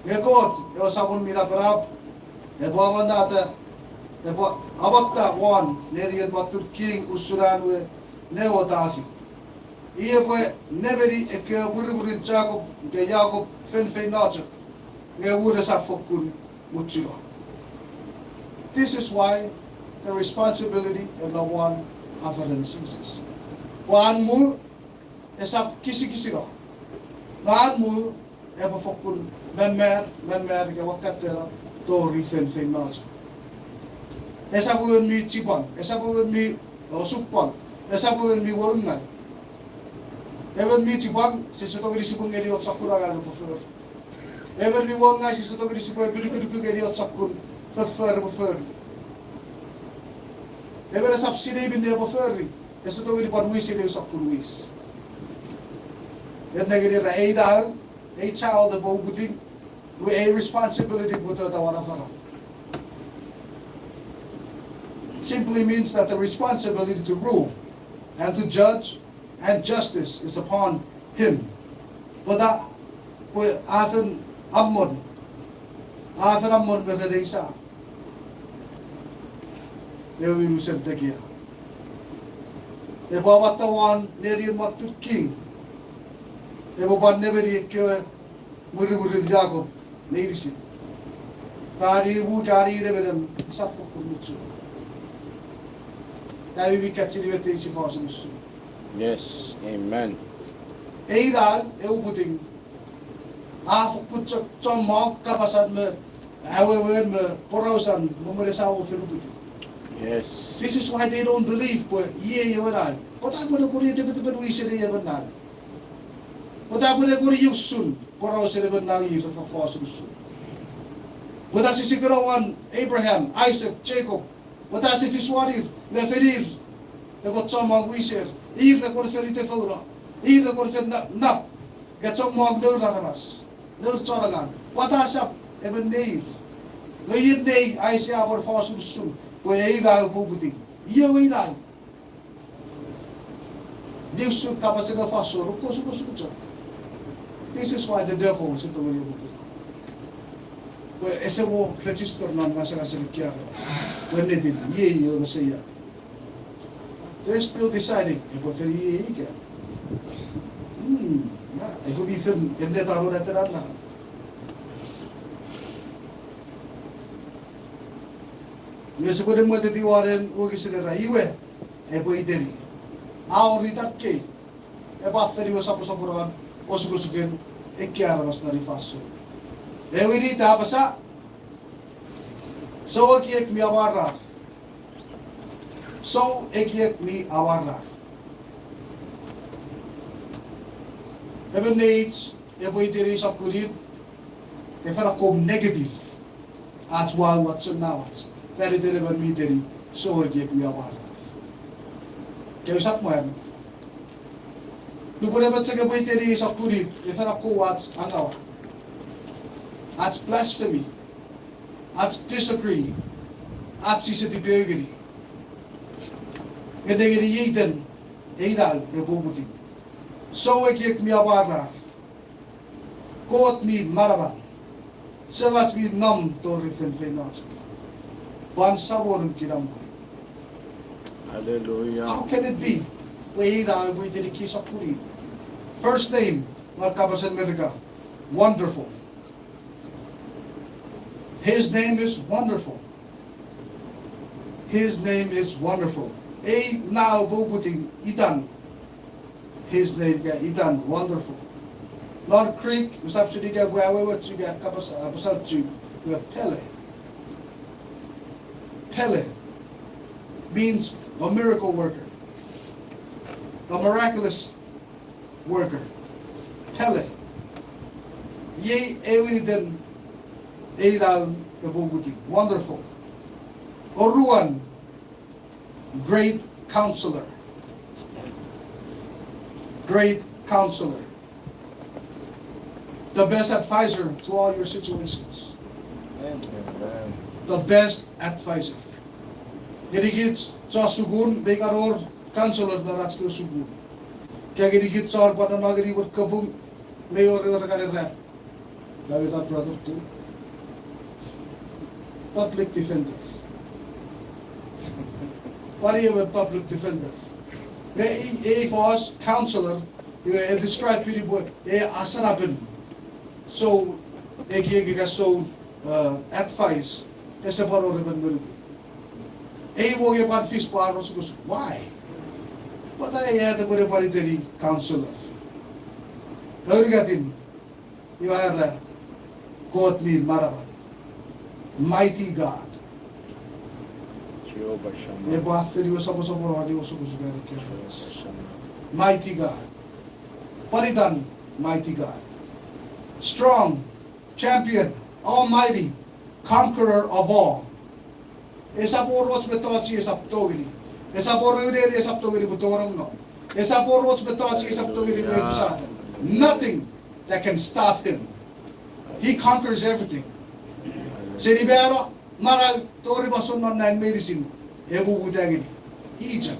Gekot yo sabun mira perap. Ebo aman nata. Ebo abakta wan nerian batur king usuran we newo tafi. Iye po neberi eke buruburin Jacob ke Jacob fen nacho. Nge wura sa fokun mutsuro. This is why the responsibility of the one afaran ceases. Wan mu esap kisi ro. Wan mu eba fokun memmer ke wakatera tori fen nacho. Esa buwen mi chibang, esa buwen mi supang, esa buwen mi wongai. Even mi chibang si sato giri sipung eri ot sakura ga prefer. Even mi wongai si sato giri sipung eri ot sakun prefer. Even a subsidy bin ne prefer. Esa to giri pan wis eri sakun wis. Yan nagiri ra a child of obuting with a responsibility buto ta wala fara. Simply means that the responsibility to rule and to judge and justice is upon him. Pada po afen ammon berada Dewi Rusem tekia. E bawatawan nerian matur king. E baban neberi ke muri Jacob neirisin. Kari rebedem safu kumutsu. Davi bikatsi vete isi fasunus. Yes. Amen. Eiral eubuting. Afu kutsa chomma kapasan me awewen me porausan memeresawo firubuting. Yes. This is why they don't believe po ye yewanay. Pata mo na kuri tebet wisere yewanay. Pata mo na kuri yusun porause yewanay yito fa fasunus. Pata si sigurawan Abraham, Isaac, Jacob. Pata si fiswarir, na ferir. Na gotsama wiser. Ir na kor ferite faura. Ir na kor fer nap. Gatsama agdo raramas. No chorangan. Pata sap even neir. No yir nei ay siya por fasunus. Ko ei ga pubuting. Iyo ei na. Deus su kapasina fasoro ko su. This is why the devil is into you. Ko ese wo register na masa sa kiara. When it ye yo Messiah. They're still deciding if what ye ga. It could be film in the taro na terana. Yes, ko mo te diwaren o kisira raiwe e po ideni. Ao ritarke. E ba feri o sapo sapuran o sugen e chiara mas na rifasso. E wini ta pasa. So ek mi awara. So ek mi awara. Even needs e po ideni sa kulit e fara kom negative. At wal wat so nawat. Very deliver meeting, so ek mi awara. Kaya sak mo yan. Lupa na ba't sa gabay tiri sa kulit, if na ko what's anawa. At blasphemy. At disagree. At sisitibiyogiri. Kaya gini yiden, eiral, e bubuting. So ek mi awara. Koot mi maraban. Sabat mi nam to rifen-fenat. Bansaworum kinamoy. Hallelujah. How can it be? Wahila we did a puri. First name, Markabasan America. Wonderful. His name is wonderful. His name is wonderful. A now bubuting Idan. His name ga Idan, wonderful. Lord Creek, usap sudiga what you get kapasal to Pele. Pele means a miracle worker. a miraculous worker. Pele. Ye evident Eidal Ebubuti. Wonderful. Oruan, great counselor. Great counselor. The best advisor to all your situations. Amen. The best advisor. Gerigit sa sugun, bekaror counselor na rats ko sugun. Kaya gerigit sa pada nagari wat kabung mayor karera. Labi ta brother too. Public defender. Whatever public defender. A for us counselor, describe pretty boy. Asarapin. So, so advice. Esa paro riban merugi. Woge pat fish paros kus. Why? But I had a very paritary counselor. Hurgatin. You are God me maraban. Mighty God. Mighty God. Paridan, mighty God. Strong, champion, almighty, conqueror of all. Esa por rots betochi esaptogiri. Esa por ureri esaptogiri butorong no. Esa por rots betochi esaptogiri mefusatan. Nothing that can stop him. He conquers everything. Seribero mara tori bason non nine medicine ebu budagini. Ijak.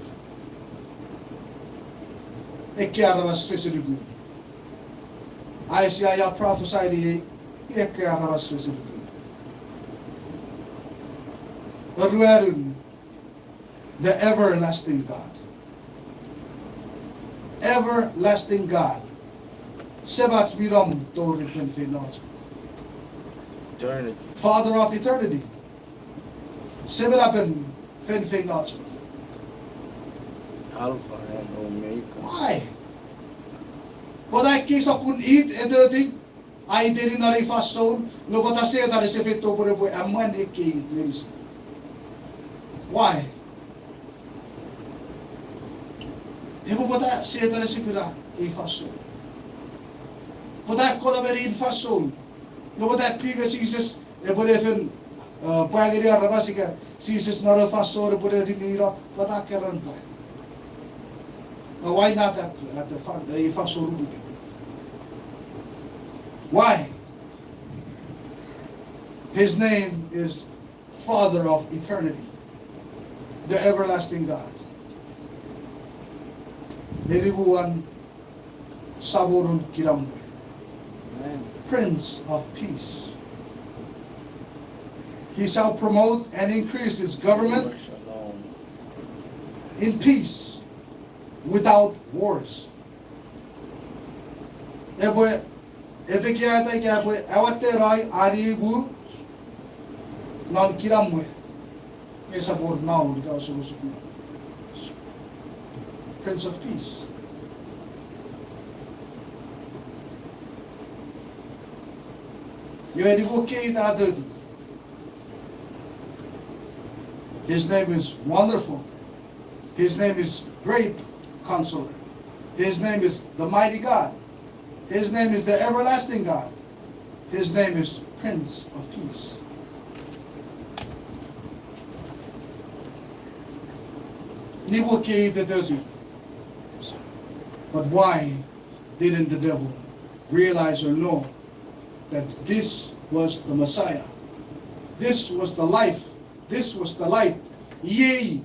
Ekiara was specific. Isaiah prophesied ekiara was specific. The everlasting God. Everlasting God. Sebat biram tori fenfenot. Eternity. Father of eternity. Seberapen fenfenot. Alpha and Omega. Why? But I kiss upon eat and dirty. I did not a fast soul. No, but I say that is if it over a man medicine. Why? Ebo bata say that is a fast soul. But I call a very fast soul. No, but that pig is ebo even Pagaria Rabasica sees not a fast soul, but a dinero, but I can run. Now, why not at the fast soul? Why? His name is Father of eternity, the everlasting God. Neribuan Saborun Kiramwe, Prince of Peace. He shall promote and increase his government in peace, without wars. Etekiata kiapwe awaterai aribu non kiramwe. Esa por now because Prince of Peace. You educate others. His name is wonderful. His name is great counselor. His name is the mighty God. His name is the everlasting God. His name is Prince of Peace. But why didn't the devil realize or know that this was the Messiah? This was the life. This was the light. Yea,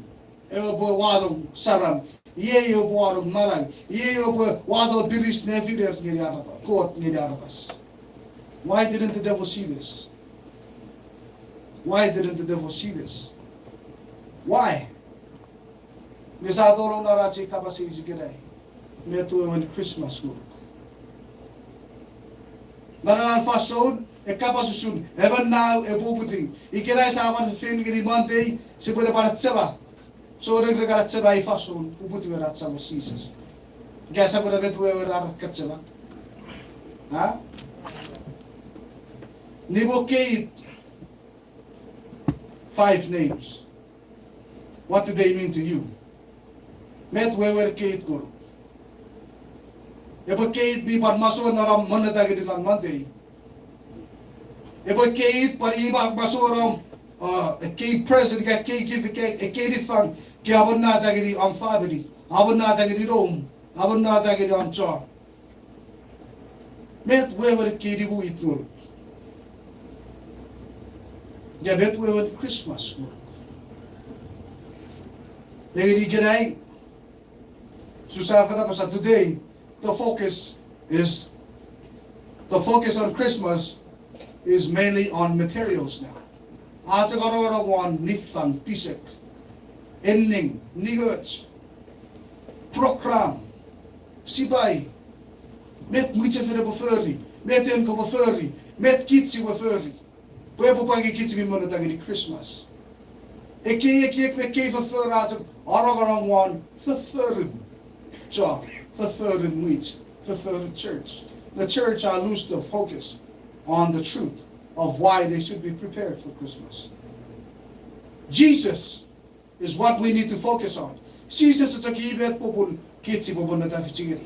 wadong saram. Yea, wadong marang. Yea, wadong biris nefirer ngiraraba. Kot ngirarabas. Why didn't the devil see this? Why didn't the devil see this? Why? Misadoro narachi kapasi zikiray. Metu when Christmas guru. Naranan fason ekapasusun even now ebubuting ikiray sa aman fin giri Monday siguro para tsaba. So regregarat tsaba ifason ubuti verat sa Jesus. Kaya sa pura metu verat katsaba. Ha? Nibokate 5 names. What do they mean to you? Met wewer kate guru. Ebo keit bi pan maso na ram manata gidi lan mante. Ebo keit pari ba maso ram keit president ka keit give keit fang ki abon na ta gidi on family. Abon na ta gidi rom. Abon na ta gidi on cho. Met wewer keit bu itnur. Ya bet wewer Christmas. Lady G'day. So today the focus on Christmas is mainly on materials now. Ata garo one nifang pisek, ending, nigurts, program, sibay, met muitje vir befurri, met en ko befurri, met kitsi befurri. Pwebo pagi kitsi mi mona tagi Christmas. Ek me ke verfur ata garo one verfurri. Job, for muit, for church. The church are lose the focus on the truth of why they should be prepared for Christmas. Jesus is what we need to focus on. Jesus is a kibet popul kitsi popul na tafichigiri.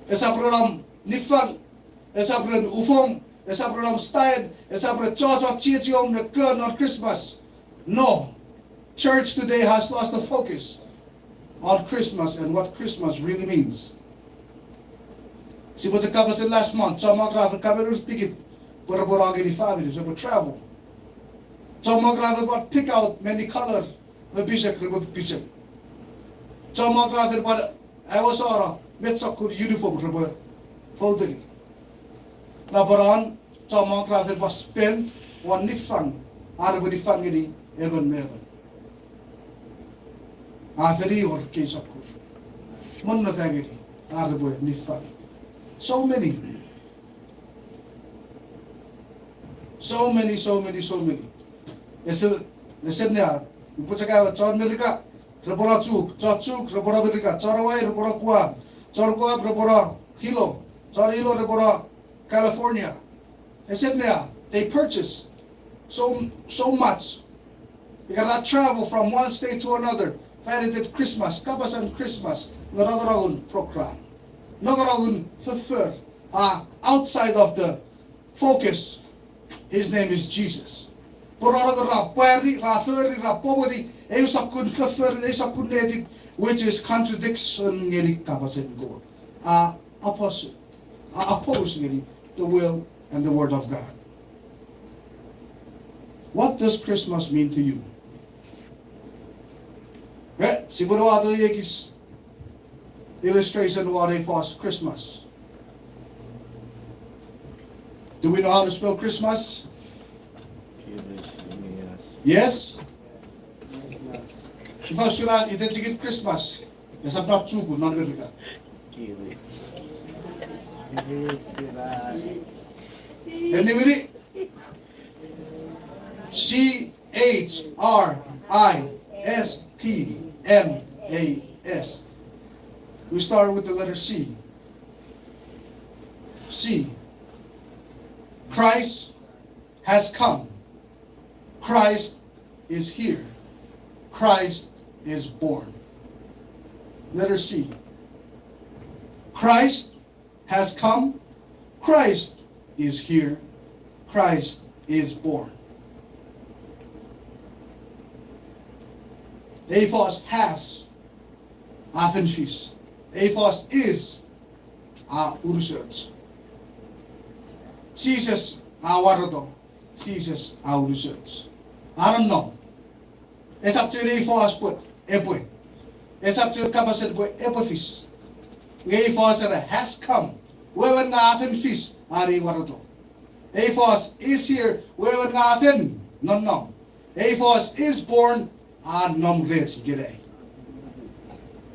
Esa program nifang, esa program ufong, esa program style, esa program church chichiom na kern on Christmas. No, church today has lost the focus on Christmas and what Christmas really means. See what the couple said last month. Some of them have ticket for a borrowing family to travel. Some of them have pick out many colors. The bishop, bishop. Some of them have I was all met so good uniform for folding. Now, Baran, some of them was spent one nifang, everybody fangini, even never. Aferi or kesakur. Munna tagiri, arboy nifan. So many. Listen now. You put a guy with John America, Rabora CHUUK, Rabora America, Charawai, Rabora Kua, Charqua, Rabora Hilo, Charilo, Rabora California. Listen now. They purchase so much. You cannot travel from one state to another. Ferited Christmas, kapasan Christmas, nagaragun program. Nagaragun fulfill. Outside of the focus, his name is Jesus. Which is contradiction God. Oppose the will and the word of God. What does Christmas mean to you? Sigurado is illustration what they for Christmas. Do we know how to spell Christmas? Yes? If I should ask, you Christmas. Yes, I'm not CHUUK, not America. Anybody? CHRISTMAS. We start with the letter C. C. Christ has come. Christ is here. Christ is born. Letter C. Christ has come. Christ is here. Christ is born. Ephos has Athens. Ephos is Urusurts. Jesus Awarado. Jesus Urusurts. I don't know. It's up to the Ephos put Epoy. It's up to the capacity put Epophis. Ephos has come. Whoever Athens are Awarado. Ephos is here. Whoever Athens. No. Ephos is born. Nom res gire.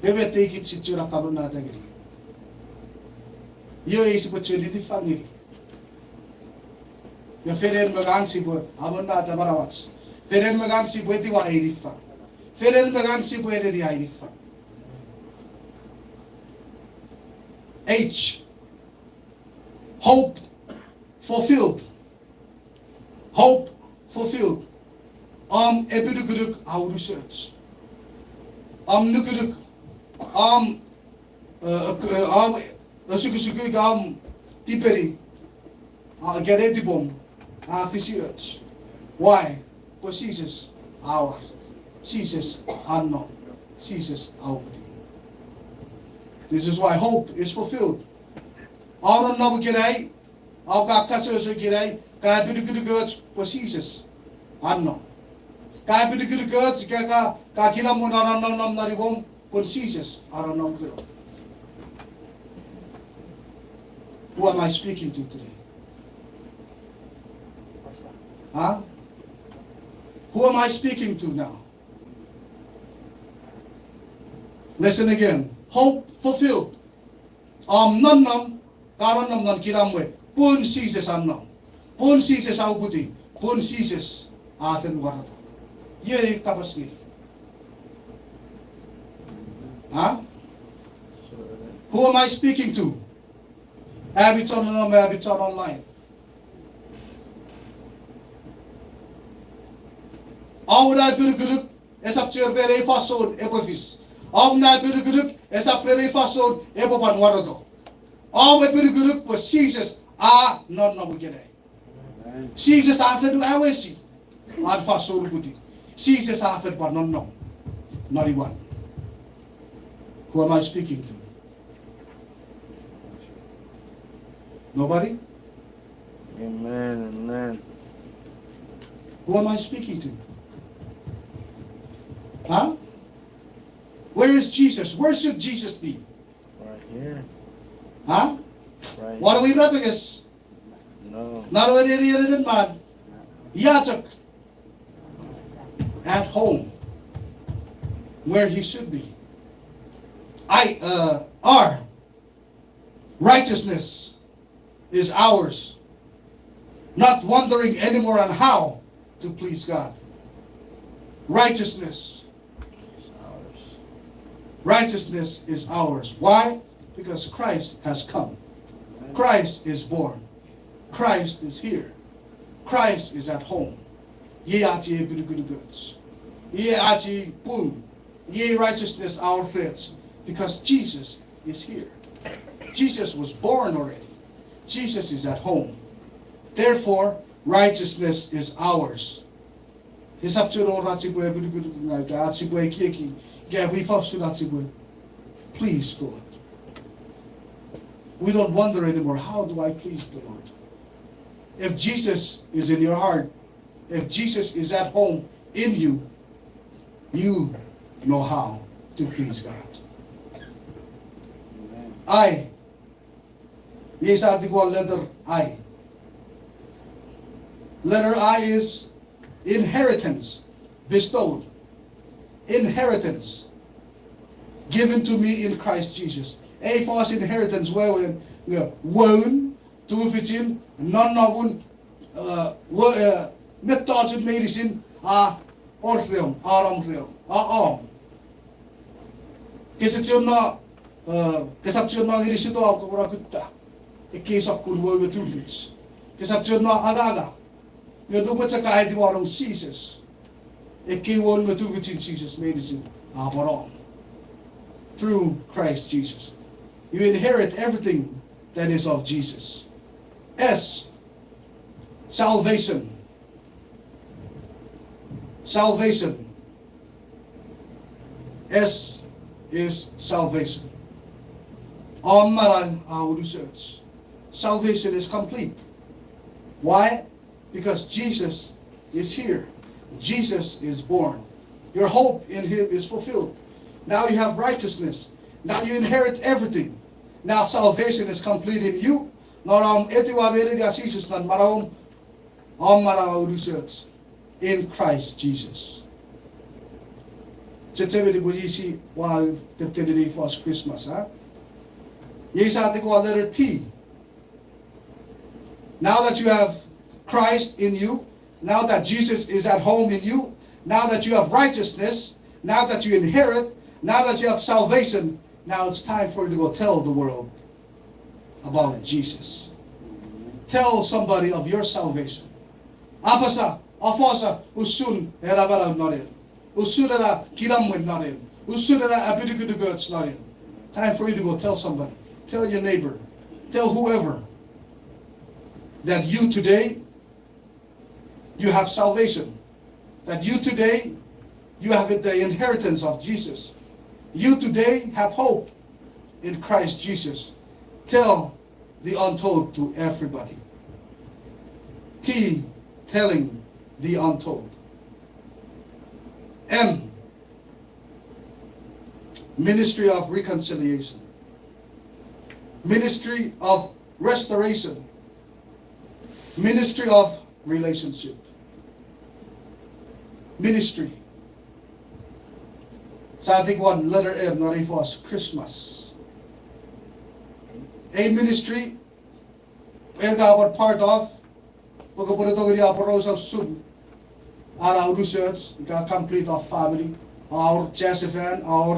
Bebe take it situra kabuna tagiri. Yo is opportunity family. Yo feren magang sibur abuna tabarawats. Feren magang sibueti wa irifa. Feren magang sibueti di irifa. H. Hope fulfilled. Hope fulfilled. Ebuduguruk our research. Nuguruk Suku gam tiperi. Gereti bom. Fisiot. Why? Because Jesus our. Jesus unknown. Jesus our. This is why hope is fulfilled. Our no girai. Our kakase so girai. Kaya bidu gods was Jesus unknown. Kaya bidu gods ka kina mo na naribom was Jesus unknown. Who am I speaking to today? Huh? Who am I speaking to now? Listen again. Hope fulfilled. Nam karon nam kiramwe. Pun Jesus unknown. Pun Jesus au puti. Pun Jesus afen warato. Yeri kapas giri. Huh? Who am I speaking to? Habiton online. Avna bürgülük esapçıyor bere fason epofis. Avna bürgülük esapre fason epopan warado. Avna bürgülük was Jesus non gere. Jesus afedu awesi. Ad fason puti. Jesus afed but non. Not one. Who am I speaking to? Nobody? Amen. Who am I speaking to? Huh? Where is Jesus? Where should Jesus be? Right here. Huh? Right. What are we rapping is? No. Not already in man. CHUUK. At home. Where he should be. Our righteousness is ours. Not wondering anymore on how to please God. Righteousness. Righteousness is ours. Why? Because Christ has come. Christ is born. Christ is here. Christ is at home. Ye ati good goods. Ye ati boom. Ye righteousness our friends. Because Jesus is here. Jesus was born already. Jesus is at home. Therefore, righteousness is ours. Please, God. We don't wonder anymore, how do I please the Lord? If Jesus is in your heart, if Jesus is at home in you, you know how to please God. Yes, I think one letter I. Letter I is inheritance, bestowed. Inheritance, given to me in Christ Jesus. A for us inheritance where we are wound, to fitin, non-nabun, methods of medicine are orfreum, arm. Kesaption na girisito ako kura kutta. Ikisap kun wo with tufits. Kesaption na aga. Ngadupat sa kahit warong Jesus. Ikiwon with tufits in Jesus medicine. Aparon. Through Christ Jesus. You inherit everything that is of Jesus. S. Salvation. Salvation. S is salvation. Our research. Salvation is complete. Why? Because Jesus is here. Jesus is born. Your hope in Him is fulfilled. Now you have righteousness. Now you inherit everything. Now salvation is complete in you. In Christ Jesus. For Christmas, huh? Letter T. Now that you have Christ in you, now that Jesus is at home in you, now that you have righteousness, now that you inherit, now that you have salvation, now it's time for you to go tell the world about Jesus. Tell somebody of your salvation. Apasa, afosa, usun, erabara narin. Usunera kiramwin narin. Usunera apidikuduguts narin. Time for you to go tell somebody. tell your neighbor, tell whoever that you today, you have salvation. That you today, you have the inheritance of Jesus. You today have hope in Christ Jesus. Tell the untold to everybody. T, telling the untold. M, ministry of reconciliation. Ministry of restoration. Ministry of relationship. Ministry. Sa ating one, letter M, na for us, Christmas. A ministry, we are part of, pagkapunod ito kaya po sa soon, our research, complete of family, our Josephan, our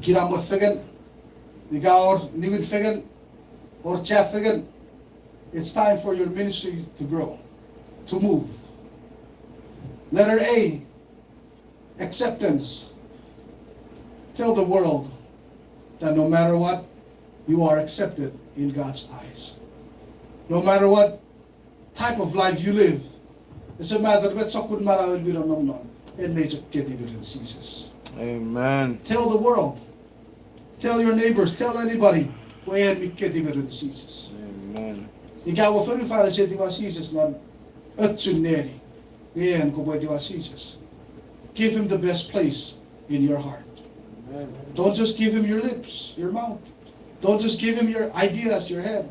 Kiramo Figan, our Niwin Figan, or Chef Figan. It's time for your ministry to grow, to move. Letter A, acceptance. Tell the world that no matter what, you are accepted in God's eyes. No matter what type of life you live, it's a matter of sakun marawil biron and major ketibirin Jesus. Amen. Tell the world, tell your neighbors, tell anybody, when mi ketibirin Jesus. Amen. Ikaw wa furu fara sa diwa Jesus non atsuneri. Yan ko diwa Jesus. Give him the best place in your heart. Amen. Don't just give him your lips, your mouth. Don't just give him your ideas, your head.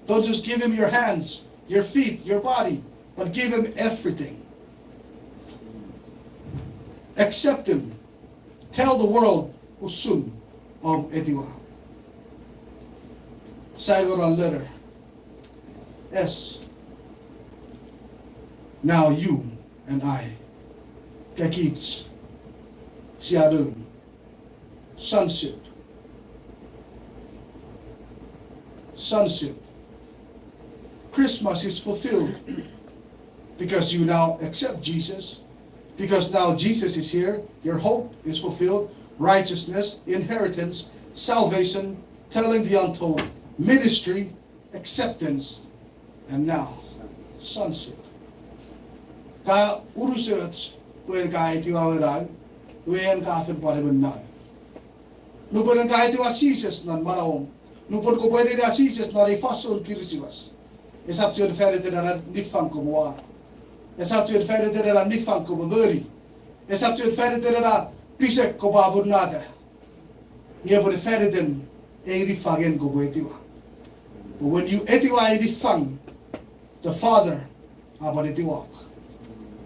Don't just give him your hands, your feet, your body, but give him everything. Accept him. Tell the world usun om etiwa. Second letter S. Now you and I, kakits, siadun, sonship. Sonship. Christmas is fulfilled because you now accept Jesus, because now Jesus is here, your hope is fulfilled, righteousness, inheritance, salvation, telling the untold, ministry, acceptance, and now sonship. Ka urusets kwen ka itiwawerag, kwen ka afen parebenay. Nupan ka itiwa Jesus nan maraom. Nupon ko pwede na Jesus na rifasol kirisiwas. Esap tiyo färre till den niffan ko moara. Esap tiyo färre till den niffan ko maböri. Esap tiyo färre till den pisek ko baburnade. Nye på det färre den rifagen ko på etiwa. But when you etiwa rifang, the Father apan etiwak.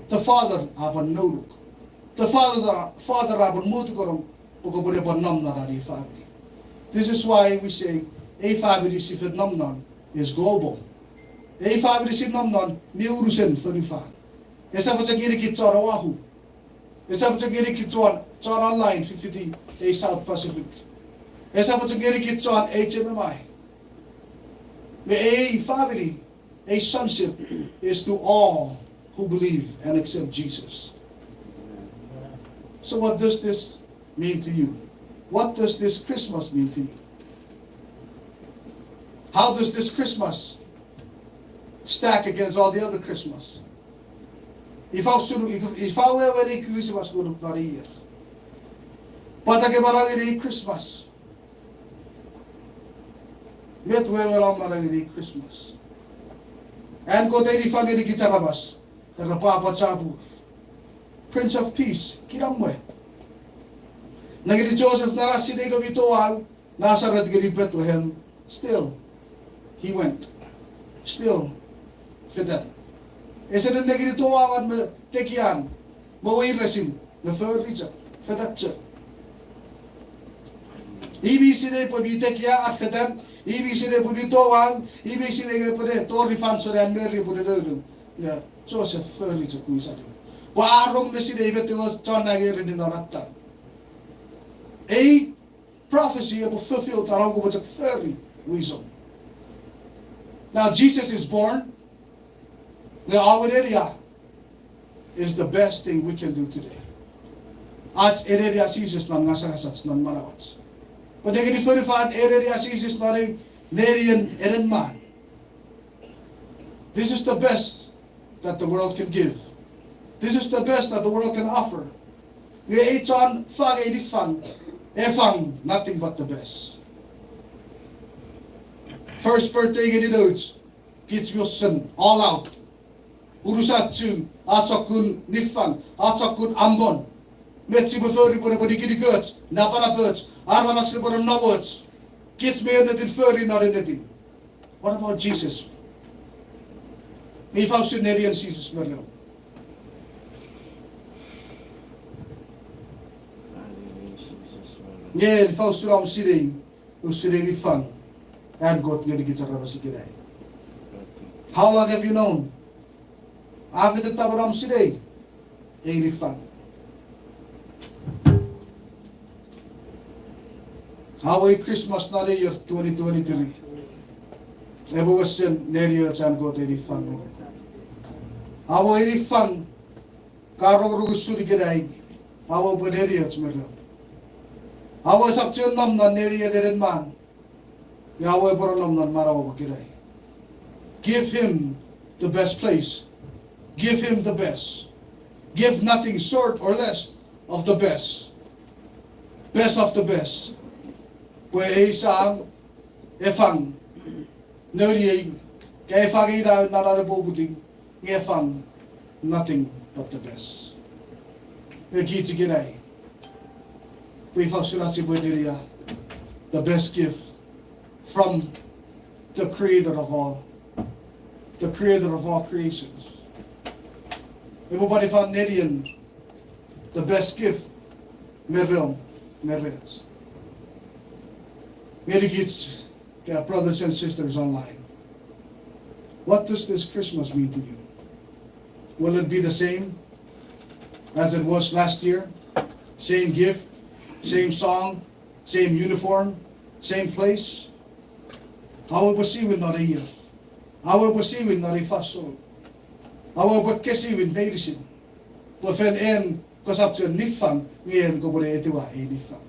The Father apan nuruk. The Father apan mutukorong ko po ne nam na rifagri. This is why we say a family si phenomenon is global. A family si phenomenon ni urusan phenomenon. Esa pa chagiri kitso Oahu. Esa pa chagiri kitso online 50 a South Pacific. Esa pa chagiri kitso HMMi. A family, a sonship is to all who believe and accept Jesus. So what does this mean to you? What does this Christmas mean to you? How does this Christmas stack against all the other Christmas? If I were a Christmas would not here. But I get a Christmas. Met we were on a Christmas. And go to the family Gitarabas, the Papa Chabu, Prince of Peace, Kiramwe. Naging Joseph na sinig bituan, Nazareth gili Bethlehem. Still, he went. Still, fidan. Esa na naging tuwan me tekian, mawai resim, na furniture, fidatcha. Ibig sila po bitekia at fidan, ibig sila po bituan, ibig sila po de Tori Fansoran Mary po de dodum. Na Joseph furniture kuisa di. Warong na sila ibet was John naging din oratan. A prophecy about fulfilled around was a very reason. Now Jesus is born. The our area is the best thing we can do today. At area Jesus nan ngasasats nan marawats. Padagani forifan ere asisis maring nerian eren man. This is the best that the world can give. This is the best that the world can offer. We each on fang edifan, efang nothing but the best. First birthday gini notes, kids son all out. Urusatsu, atsakun nifang, atsakun ambon. Metsi before på de gidi göts, napara böts, aramas på de navots. Kids mer netin för not anything. What about Jesus? Ni faustionarian Jesus merlo. Yeah, ni faustionam siding, usiding ni fang. And God ngedi kita rabasi kidai. How long have you known? After the tabaram siding, ni fang. Hawaii Christmas na year 2023. Ebo wasen nerio chan go te fang. Hawaii fang karo rugusuri kedai. Hawaii po nerio chmelo. Hawaii saktion nam na nerio deren man. Hawaii po nam na marawa kedai. Give him the best place. Give him the best. Give nothing short or less of the best. Best of the best. Kwe isang efang nuriye kay efang ida nararabo buting efang nothing but the best. Kwe kiti ginay. Kwe efang surat si bueniria the best gift from the Creator of all creations. Everybody found Nerian the best gift meron merits. Many kids, brothers and sisters online. What does this Christmas mean to you? Will it be the same as it was last year? Same gift, same song, same uniform, same place? Our pasiwin not a year. Our pasiwin not a fashion. Our pakesiwin medicine. Pofen en kosap to nifang ngayon ko bore etiwa nifang.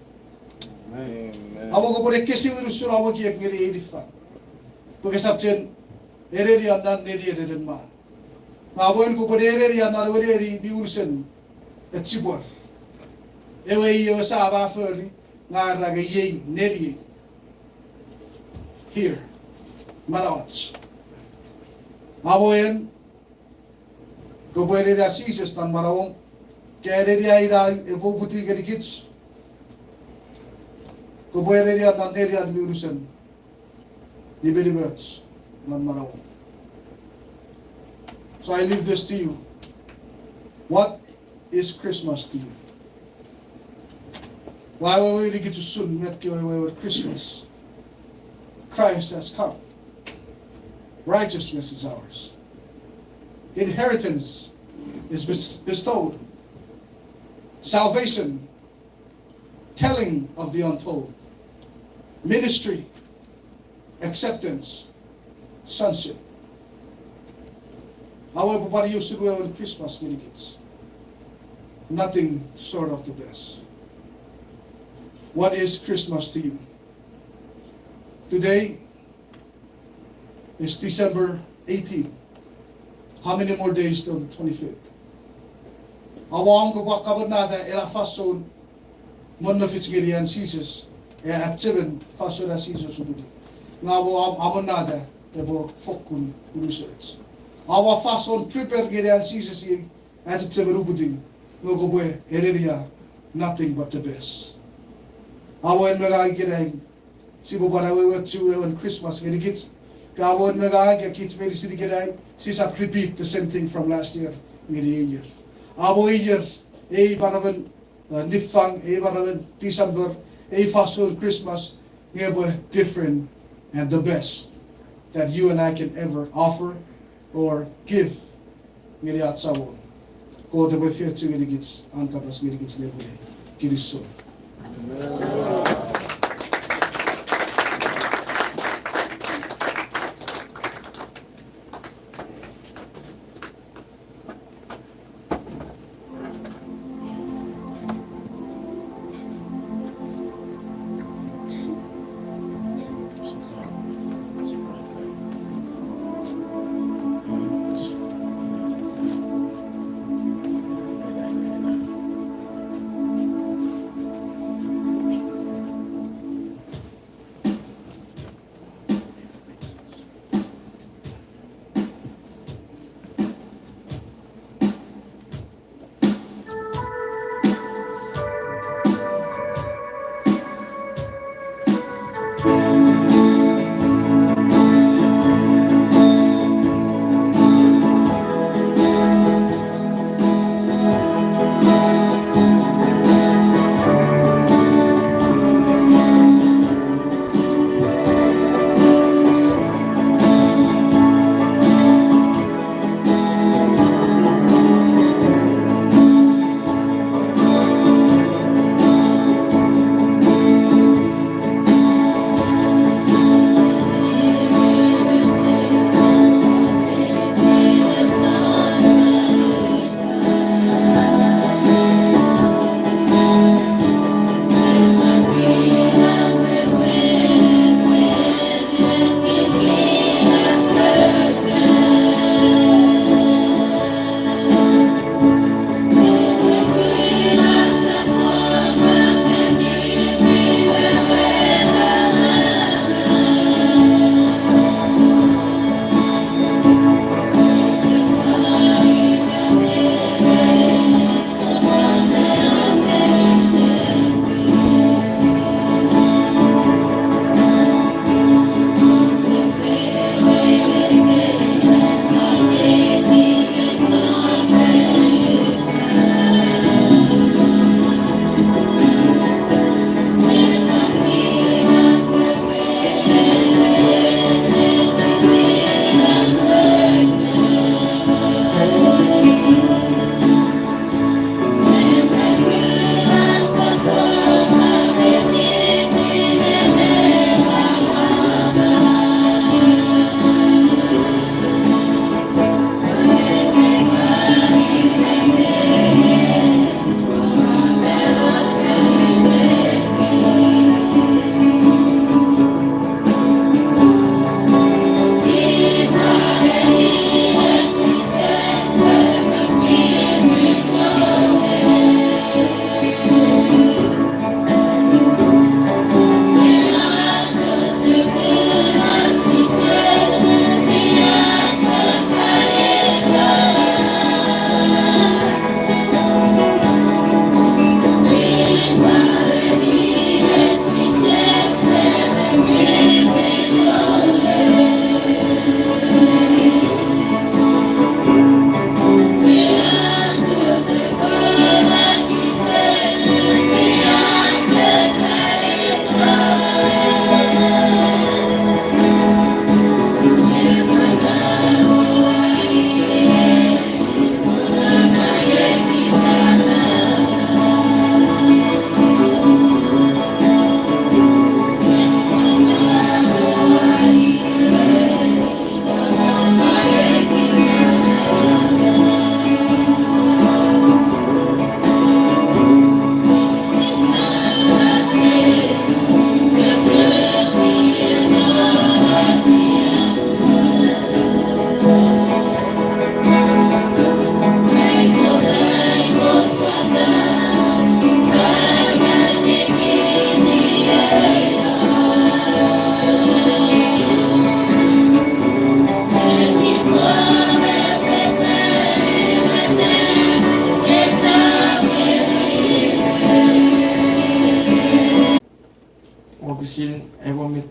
Awo ko bore kesi wiru sura awo kiek ngiri edifan. Porque sabchen ereri andan neri eren man. Awoin ko bore ereri andan ereri biursen etsibor. Ewe iyo sa aba feri ngara ga ye neri. Here. Marawats. Awoin ko bore ereri asises tan marawong kaya ereri aira ebo buti gari kits. Kubuereria nan neria miurusen ni very words nan maraw. So I leave this to you. What is Christmas to you? Why we get to soon met with Christmas? Christ has come. Righteousness is ours. Inheritance is bestowed. Salvation, telling of the untold. Ministry, acceptance, sonship. However, what you should wear on Christmas, little kids? Nothing short of the best. What is Christmas to you? Today is December 18th. How many more days till the 25th? Awang ko ba kabad nada era fason mon na fitzgerian Jesus. At 7 faso na siso sududi. Nga wo amon nada ebo fokun research. Awa fason prepare gerian siso si at 7 rubuding. Ngo boy ereria nothing but the best. Awa en mga gerang si bo para we tu on Christmas geri kids. Ka awa en mga kids very si gerang si sa repeat the same thing from last year geri year. Awa year paraben nifang paraben December a fast Christmas, different and the best that you and I can ever offer or give. Ngiri at sawon. Ko de be fiat ngiri gits an kapas ngiri gits lebule. Kiriso.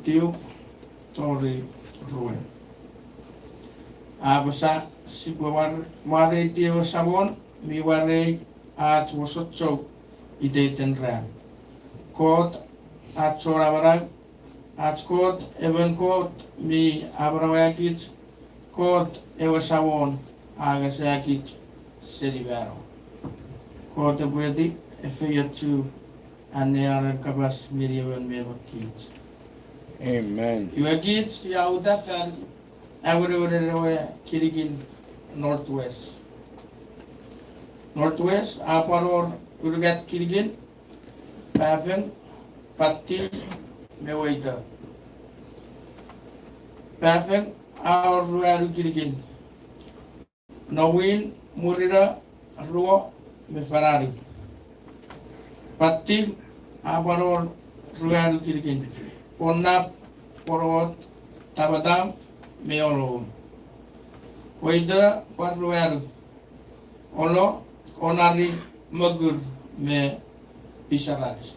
tiu tori rue. Abasa si ware tiu sabon mi ware a chuosotso ideten ran. Kot a chorabarag at kot even kot mi abrawakit kot ewa sabon agasakit seribaro. Kot ebwedi efeyatu anearan kabas miriawan mewakit. Amen. Iwakit yauda fer awure kirigin northwest. Northwest aparor urgat kirigin pafen patti mewaita. Pafen our ruaru kirigin. Nawin murira ruo me Ferrari. Patti aparor ruaru kirigin. Ponnap porot tabadam meolon. Waida par ruaru. Olo onari magur me pisarats.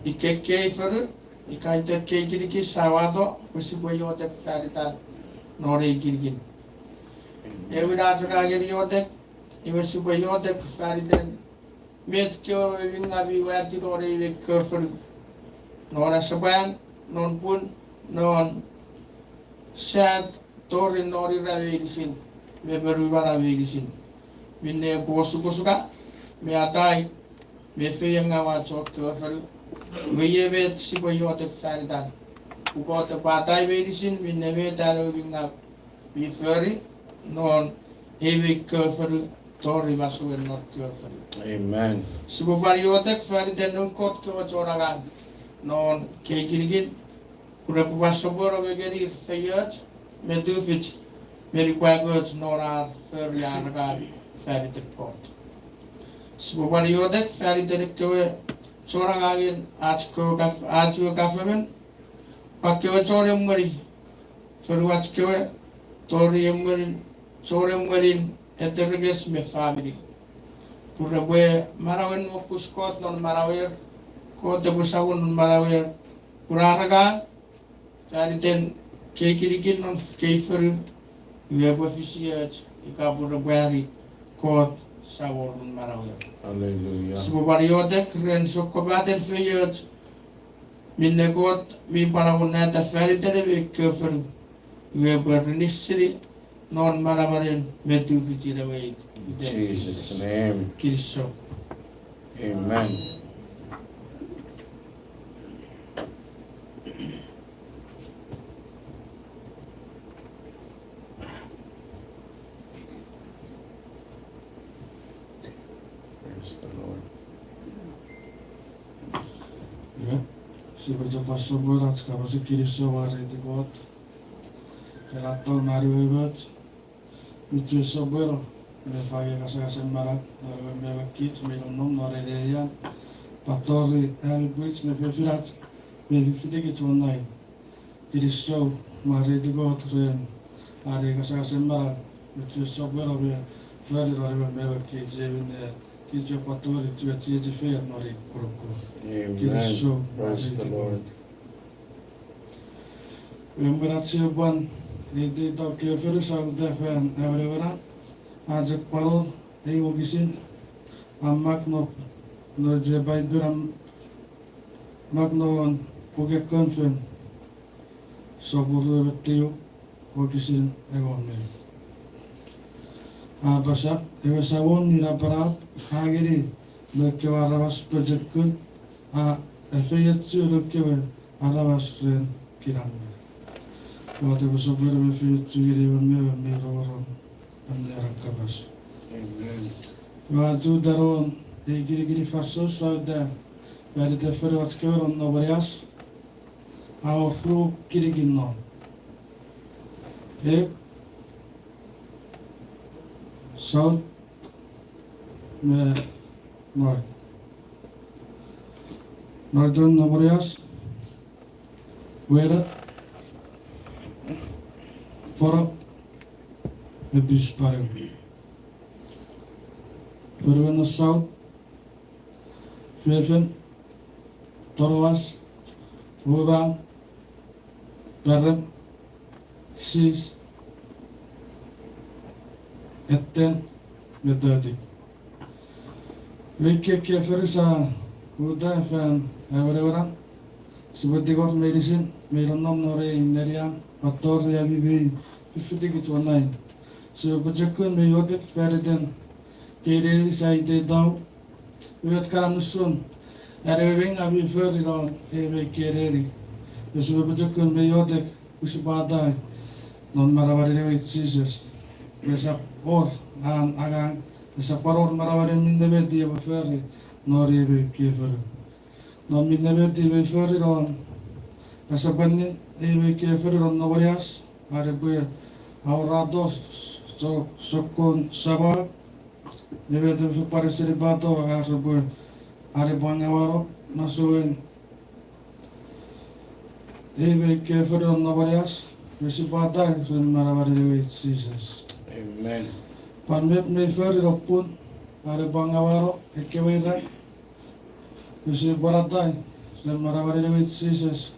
Ike keifer, ikaita keikiriki sawado, kusipoyotek faritan nore kirgin. Evirajagagir yotek, iwasipoyotek faritan met kyo vingabi wati nore vekfer nora saban, non pun, non sad, tori nori ravegisin, me berubara vegisin. Minne kosuka, me atai, me feyanga wachok kefel. Weye vet sipoyotek faritan. Ukote patai vegisin, minne vetaro vinga biferi, non heavy kefel, tori vasuen not kefel. Amen. Sipopariotek faritan unkot kewachoragan, non keikirigin, kurepuvasoboro vegerir feyot, medufit, merikwagots norar ferrianagan. Färdigt kort. Sipopariotek färdigt kewe chorangagin achu kafemen pakewe chore umgari ferwach kewe tori umgarin chore umgarin eterges me family. Purabwe marawen mo puskot non marawer ko te busawon non marawer puraraga färdigt keikirikin non keifer yebo fisiat ikapurabwari kot saworun marawer. Hallelujah. Sipopariotek ren sokobaten feyot minne kot mi parawunata feritere vekefer webernisri non marawaren metu fitira weit. In Jesus' name. Kristo. Amen. Praise the Lord. Siapa cepat sembuh ras kapasi Kristo wareti kot. Relator mari webet. Niche sembuh me fage kasasen marak nare me vakit me nom nare deyan. Patori el bridge me fefirat me fitike chonai. Kristo mari di kot ren are kasasen marak niche sembuh me fere nare me vakit jevine Kisha patori tuachi jefer nare kuroko. Amen. Praise the Lord. Grazie buon di tocche per salute fan everyone. Ajak parol ei ogisin amak no je bai biram magno poke konfen soburu betiu ogisin egon me. Basa evasawon nira para hagiri dokke waravas projectkun efeyatsu dokke aravas ren kiranne. Kuate kusoburu me efeyatsu giri me roron ande arakabas. Amen. Waju daron giri faso sauda vari defere watskeveron no varias ao fru kirigin non. South north. Northern Nogorias, where for the Bisparo. Pero in the south, Fefen, Toroas, Wuban, Perem, sis, etten, metodi. Vike ke ferisa uda fan everyone. Seperti kau medicine, meronnom nore inderian, pator ya bibi, ifiti gitu nain. Sebetulnya meyotek perden, kiri saite dau, uyat karam nusun. Are wing abi feriro ebe kereri. Sebetulnya meyotek usibadai, non marawari lewat Jesus. Besap or agang, besap paror marawari mindemet dia beferi, nore ebe kefer. Non mindemet dia beferi ron. Nasabanin ebe kefer ron noborias, are bue aurados sokon sabah. Deve de parecer bato are bangawaro nasuen ebe kefer ron noborias. Vesi bata ron marawari lewat Jesus. Amen. Panmet me fer ropun are bangawaro ekewira. Vesi baratai ron marawari lewat Jesus.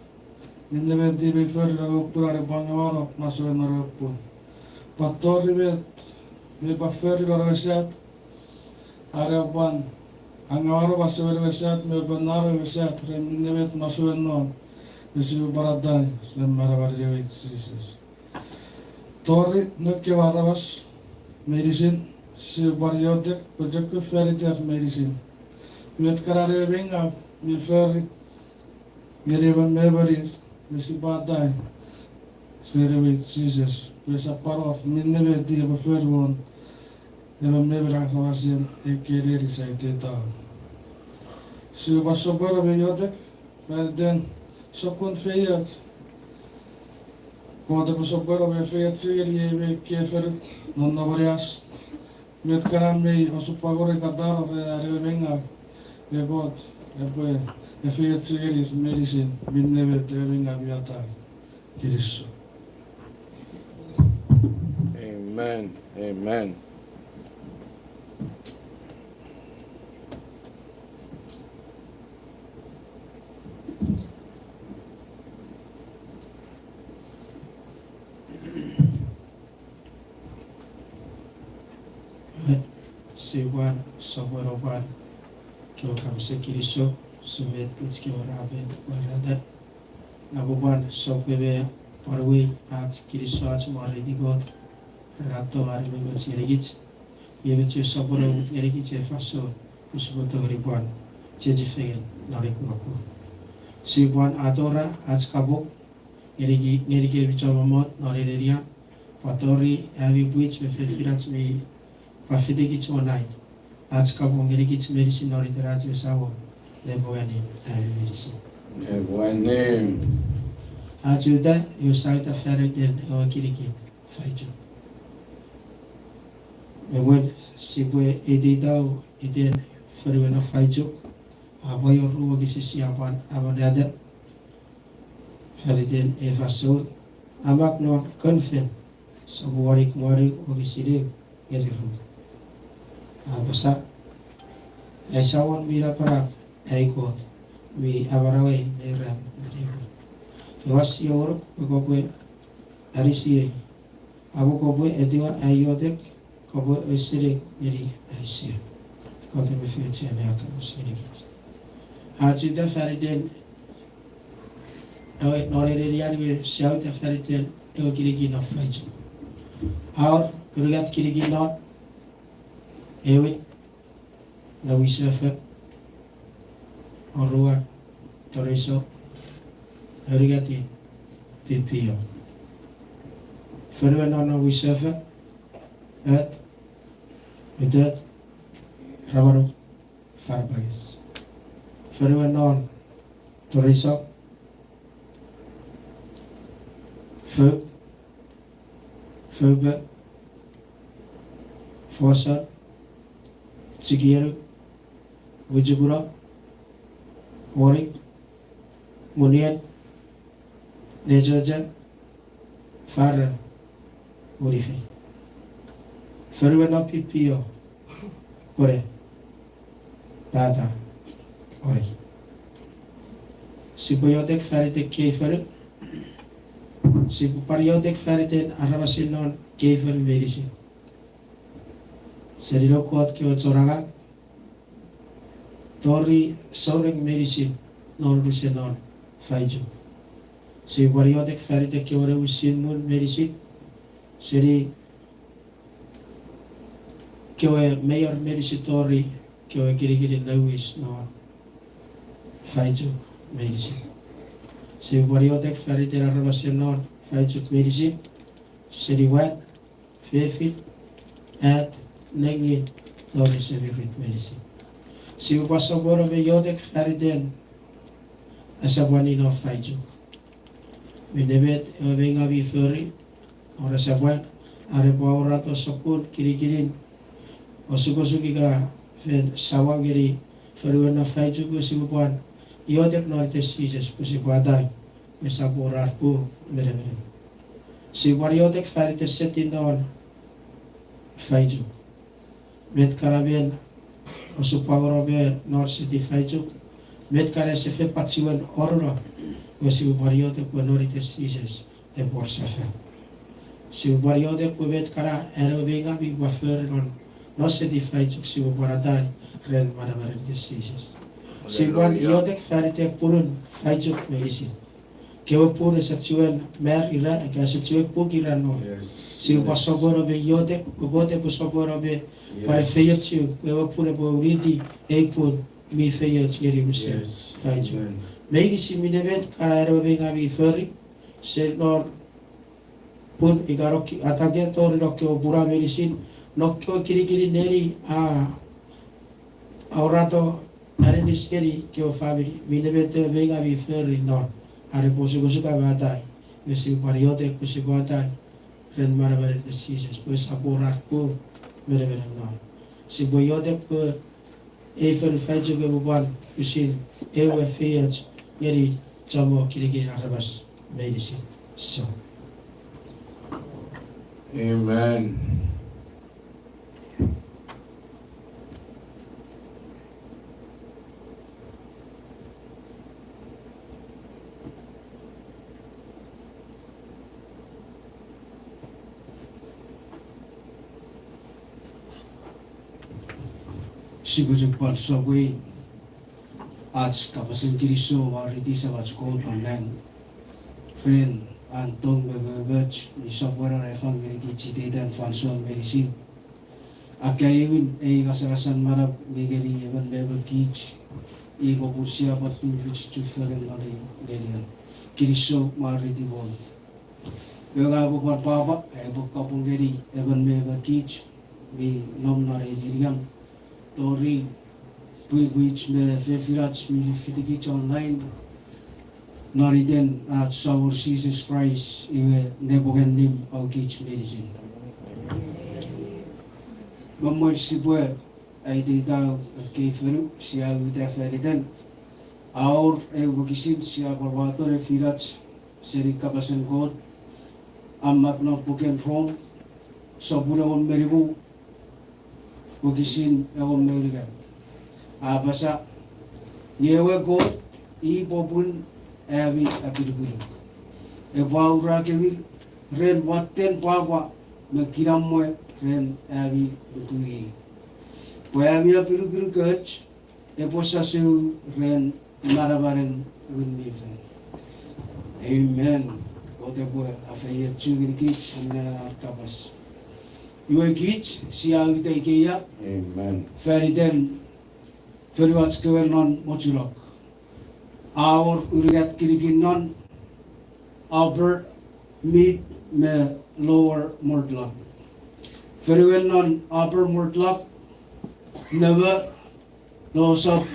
Mindevet di me fer ropun are bangawaro nasuen ropun. Patori vet me bafer ron are ban angawaro baswer vesat me banaro vesat ren mindevet nasuen non. Vesi baratai ron marawari lewat Jesus. Tori nukke varavas medicine se bariotek pejak feriter medicine. Vet karare benga mi fer merevan mevarir vesi badai fervet Jesus vesa paror minne vet dia befervon eva mevra havasen ekereri saiteta. Se basobara beyotek verden sokon feyat. Quando você for a ver e que fer não noborias met karame o supagore kadar re venga e god e poi e fer medicine minne te venga viata Cristo. Amen. Amen. Sewan soboroban kyo kamse kiriso sumet pits kyo rabe waradat nabuban sopebe parwi at kiriso at mare digot rato ari me bets erigit yebet soboro erigit faso pusboto riban jeje fegen nare kuroko sewan adora at kabok erigi bichomot nare reria patori avi buits me fefirats me Pafide kits online. Ask kabong giri kits medicine or iterati sawo. Lebo yani tayo medicine. Evanim. Ajuda yung site affair din o kiriki. Faijo. Mewed sibwe edi daw idin ferwe na faijo. Aboy ruwa gisi siyapan abadada. Feridin evasol. Amak no confirm. Sabuwari kumari o giside giri ruwa. Basa ay sawan mira para ay kot mi abaraway neram mediyo was yorok ko arisi abo ko ediwa ayotek ko esire meri aisia ko te me fiche ne aka musirigit hajida fariden ay norere yani shauta fariden e kirigi na faijo aur rugat kirigi na Ewit na wisafa orua toreso erigati pipio ferwana na wisafa at udat rabaru farbais ferwana toreso febe fosa Sigiru, Wujugura, Morik, Munian, Nejaja, Fara, Urifi. Ferwena Pipio, Ore, Bada, Ori. Siboyotek Farite Kefer, Si pariotek feriten arabasin non kefer medicine. Serino kuat kyo coraga. Tori soreng medicine non rusen non faijo. Si pariotek ferite kyo usin mun medicine. Seri kyo mayor medicine tori kyo kiri lewis non faijo medicine. Si pariotek ferite arabasin non faijo medicine. Seri wet fefit at nengin tori sevifit medicine. Si upasaboro be yodek feriten asabwani no faijo. Minebet benga bi feri ora sabwan are paurato sokun kiri-kirin osuko-suki ka fen sawagiri feruena faijo ko sibuan yodek norte sises ko sibadai ko saborar po mere. Si wariotek ferite setin don faijo. Met karabien osupagorobe nor siti faijo. Met kare se fe patsiwen orro ko si wariotek ko norite sises e borsafe. Si wariotek ko met kara ero benga bi wafer non no siti faijo si waradai ren maramarite sises. Si wan yodek ferite purun faijo medicine. Kewa pura satsiwen mer ira ka satsiwen pukira no. Si pasogoro be yodek gote pasogoro be para feyot si kewa pura bo ridi ekpun mi feyot ngeri usen faijo. Meigi si minebet karaero be ngabi ferri se nor pun igaroki atage tor rokyo pura medicine nokyo kiri neri aurato arenis ngeri kyo family minebet be ngabi ferri nor. Are posu ka batai, wesi pariote kusi batai, ren marabar the seasons, wes aporat ko mere no. Si boyote ko efer faijo ke buban kusin ewe fiats ngeri chamo kiri arabas medicine. So. Amen. Sibujukpan sobui आज kapasin kiriso wariti sa wachko toneng ren antong bebebech ni sokwara refang giri kichititan fanson medicine akayewin kasarasan marap nigeri evan bebe kich ibo kursia patu vich chuflagan mari gerian kiriso wariti bol yoga bo papa ebo kapung geri evan bebe kich mi nom nare gerian tori which me fefirats mi fitiki online noriden at our Jesus Christ iwe nebogen nim au kich medicine Mamoy sibwe ay dita keferu siya uta feriden aur egokisin siya barbato refirats seri kapasen god amak no buken from sobuna on meribu gokisin egon merigan abasa nyewe go I popun evi apirguluk e baura kevi ren watten papa me kiramwe ren evi ukui poevi apirguluk ach e posasu ren marabaren winmifen amen ote poe afeye chugin kich amna kabas yue kich siya ute ikeya Amen. feriden Feruats kewen non mochulok. Our urigat kirigin non upper mid me lower mordlock. Feruwen non upper mordlock never loss of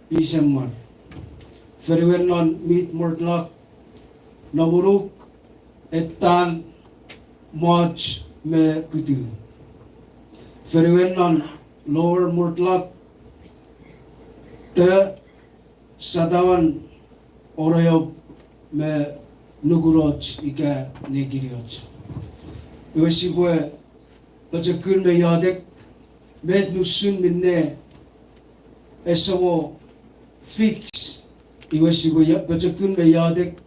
December. Feruwen non mid mordlock naburuk etan much me kutu. Feruwen non lower mordlock te sadawan oroyob me nuguroch ika negirioch. Iwesibwe bachakun me yadek med nusun minne esawo fix iwesibwe bachakun me yadek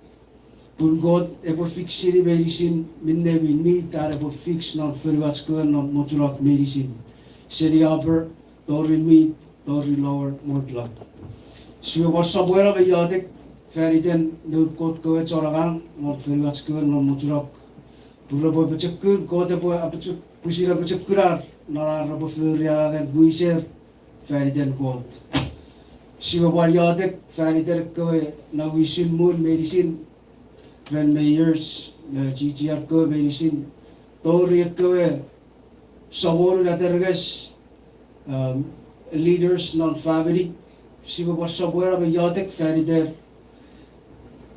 Pun God ebo fixiri medicine minne minni tar ebo fix non förvatskön non moturat medicine. Seri upper, tori meat, tori lower, mortlap. Svi var sabuera ve yadek feriden nur kot kowe choragang non förvatskön non moturat. Pura boy bechekun God ebo apchu pusira bechekurar nara rabo förjagen buiser feriden God. Svi var yadek feriden kowe na vision mur medicine. Grand mayors, GTR ko medicine, tori ko sawol na terges leaders non family, sibo ba sabwera ba yatek ferider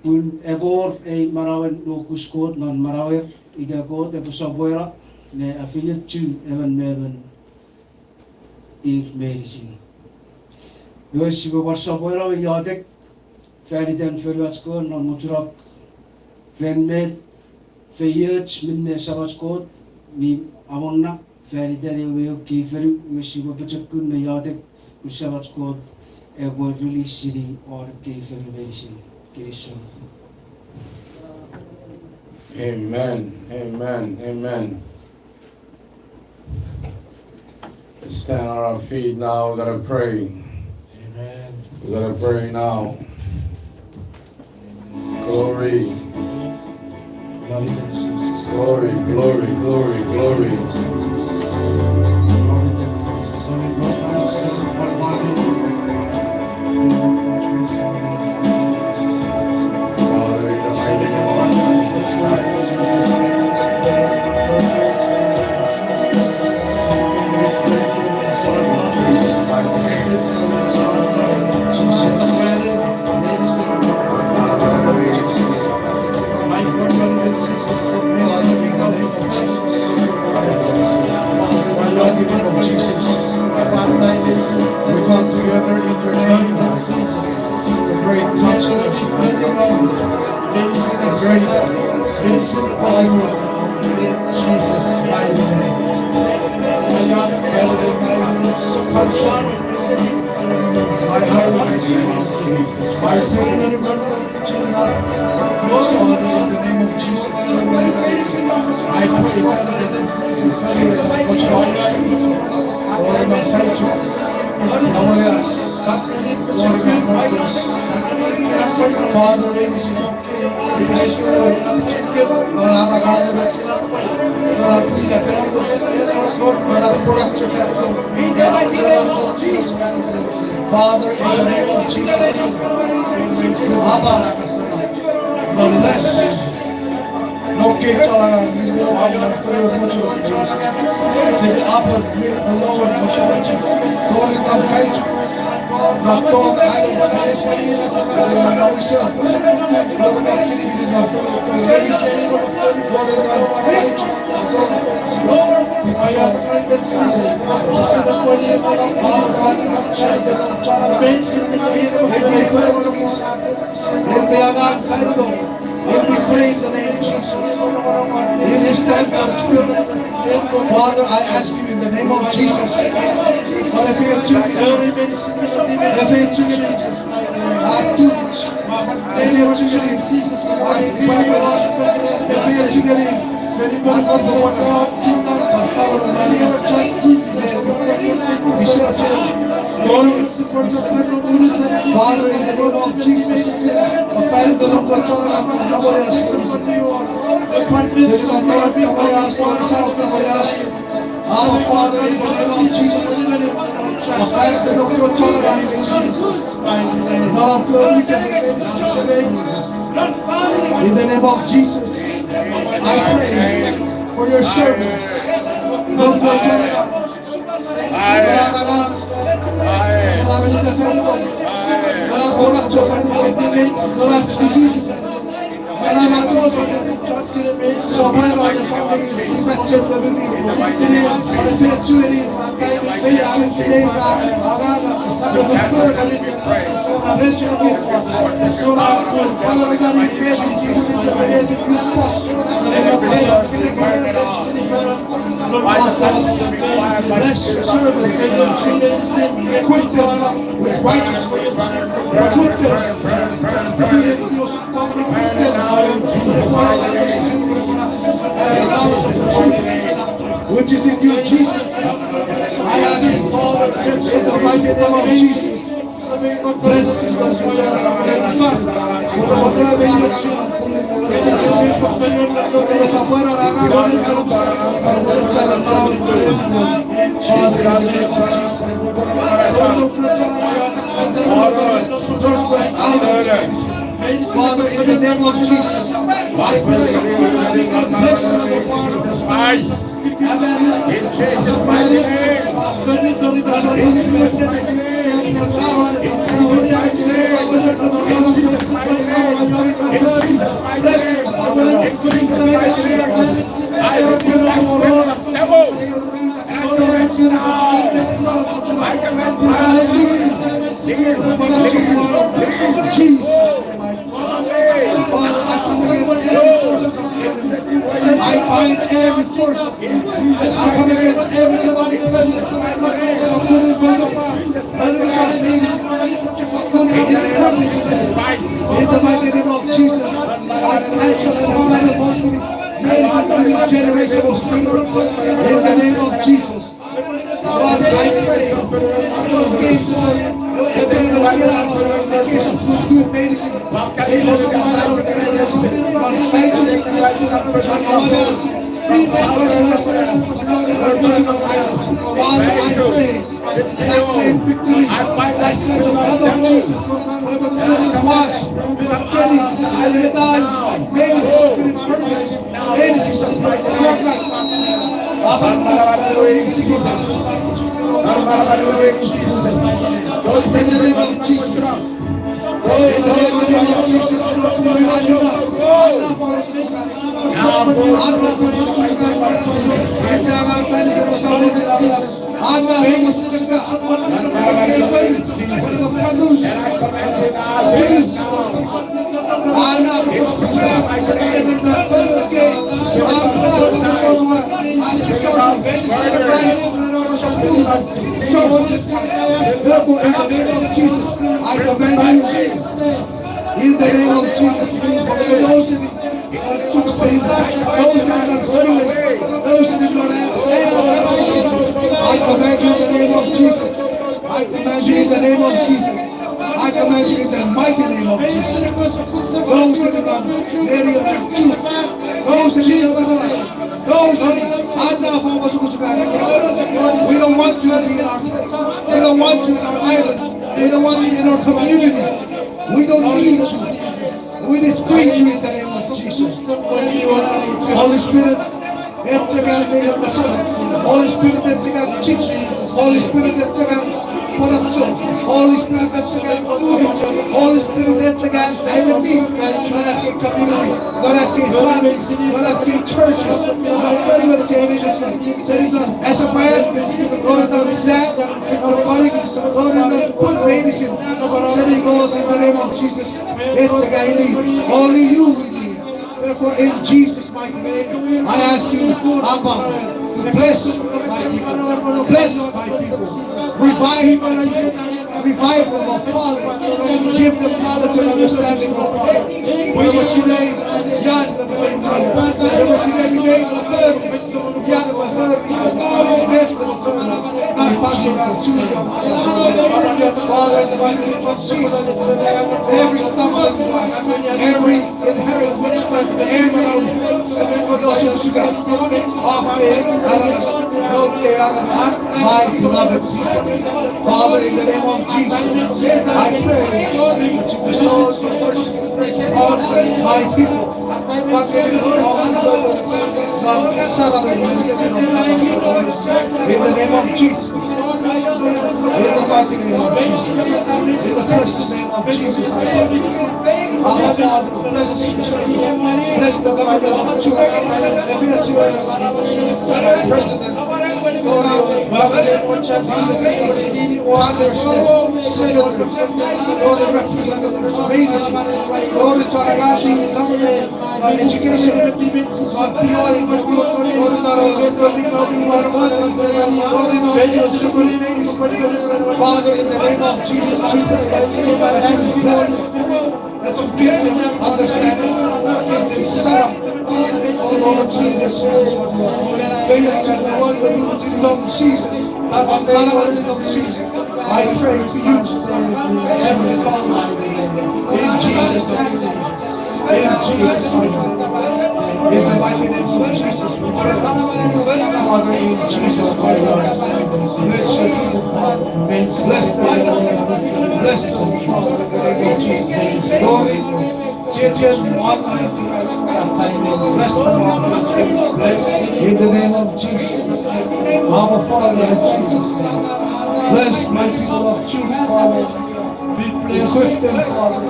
pun ebor marawen no kuskot non marawer iga ko te sabwera ne affiliate to even meven medicine. Yo sibo ba sabwera ba yatek feriden ferwatsko non muturak Renmed feyet minne sabachkot mi amonna feridere weo kiferu wesibo bachakun na yadek usabachkot ebo release or kiferu medicine kirisho. Amen. Amen. Amen. Let's stand on our feet now. We're going to pray. Amen. We're going to pray now. Glory. Glory to Jesus. Glory, glory, glory, glory. Father, in the mighty name of Jesus Christ. We come together in your name, the great counselor, the great powerful Jesus, mighty name. My heart, my Savior, Father, in the name of Jesus, I pray, Father, Lord, my sanctuary, Father, Father, in the name of Jesus, Abba, bless. No cage all around. We will have them for your much of the upper, mid, the lower, much of it. God in our faith. Not God, I don't know myself. Lord, my city is not full of God. God in our faith. When we praise the name of Jesus, when we stand for truth, Father, I ask you in the name of Jesus, for if you are true, if you are true, Father, in the name of Jesus, our Father, in the name of Jesus, in the name of Jesus, I pray for your servant. Bless your servants and equip them with righteousness. Equip them and knowledge of the truth, which is in you, Jesus. I ask you, Father, in the mighty name of Jesus, bless those who are Father, in the name of Jesus, I pray, bless the water. In Jesus' mighty I find every force. I come against every demonic presence. In the mighty name of Jesus, I cancel and I bind upon generational spirit. In the name of Jesus. Father, I pray your game and they will get out of the case of good medicine. They will come out of the Father, I pray and I claim victory. I said the blood of Jesus will be washed from getting and the time medicine in the name of Jesus. Therefore, in the name of Jesus, I command you, in the name of Jesus, for those in took faith, those who did not follow, those who did not I command you in the name of Jesus. I command you in the name of Jesus. I command you in the mighty name of Jesus. Those who did not marry of truth, those who did not those who we don't want you to be in our place. We don't want you in our island. We don't want you in our community. We don't need you. We disgrace you in the name of Jesus. Holy Spirit, Holy Spirit, Holy Spirit, Holy Spirit, Holy Spirit, community, churches, as a man, Lord, not sad, Lord, put medicine, saying, God, in the name of Jesus, only you we need. Therefore, in Jesus' mighty name, I ask you, Abba, to bless my people, bless my people, revive my people. Revive them, oh Father. Give them knowledge and understanding, oh Father. Where was your name? Yad the same time. Where was your name? Yad the not function on Father, in the mighty name of Jesus, every stumbling block, every inherent witchcraft, every my beloved Father, in the name of Jesus, I pray that you bestow your mercy on my people. In the name of Jesus. In the mighty name of Jesus. In the precious name of Jesus. Our Father, bless the government of CHUUK. President, Congress, senators, all the representatives, amazing, all the Taragashi, education, Father, in the name of Jesus, Let your peace and understanding give them sound. Oh Lord Jesus, faith and the word of you in the name of Jesus. I pray to you, Heavenly Father, in Jesus' name. In Jesus' name. In the mighty name of Jesus, we pray. Father, in Jesus' mighty name. Bless them. Bless them, Father, in the name of Jesus. Lord, teach us one night. Bless them, bless in the name of Jesus. Our Father, in Jesus' name. Bless my people of CHUUK, Father. Equip them, Father.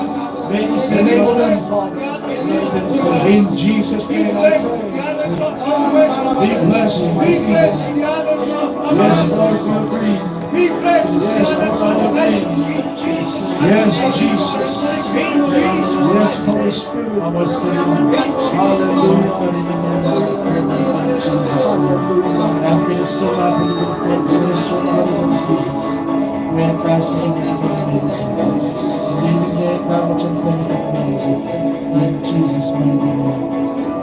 Enable them, Father. In Jesus' name I pray. Be blessed, my people. Yes, Lord, we agree. Yes, Lord, we agree. Yes, Jesus. Yes, Holy Spirit. Hallelujah. In Jesus' mighty name,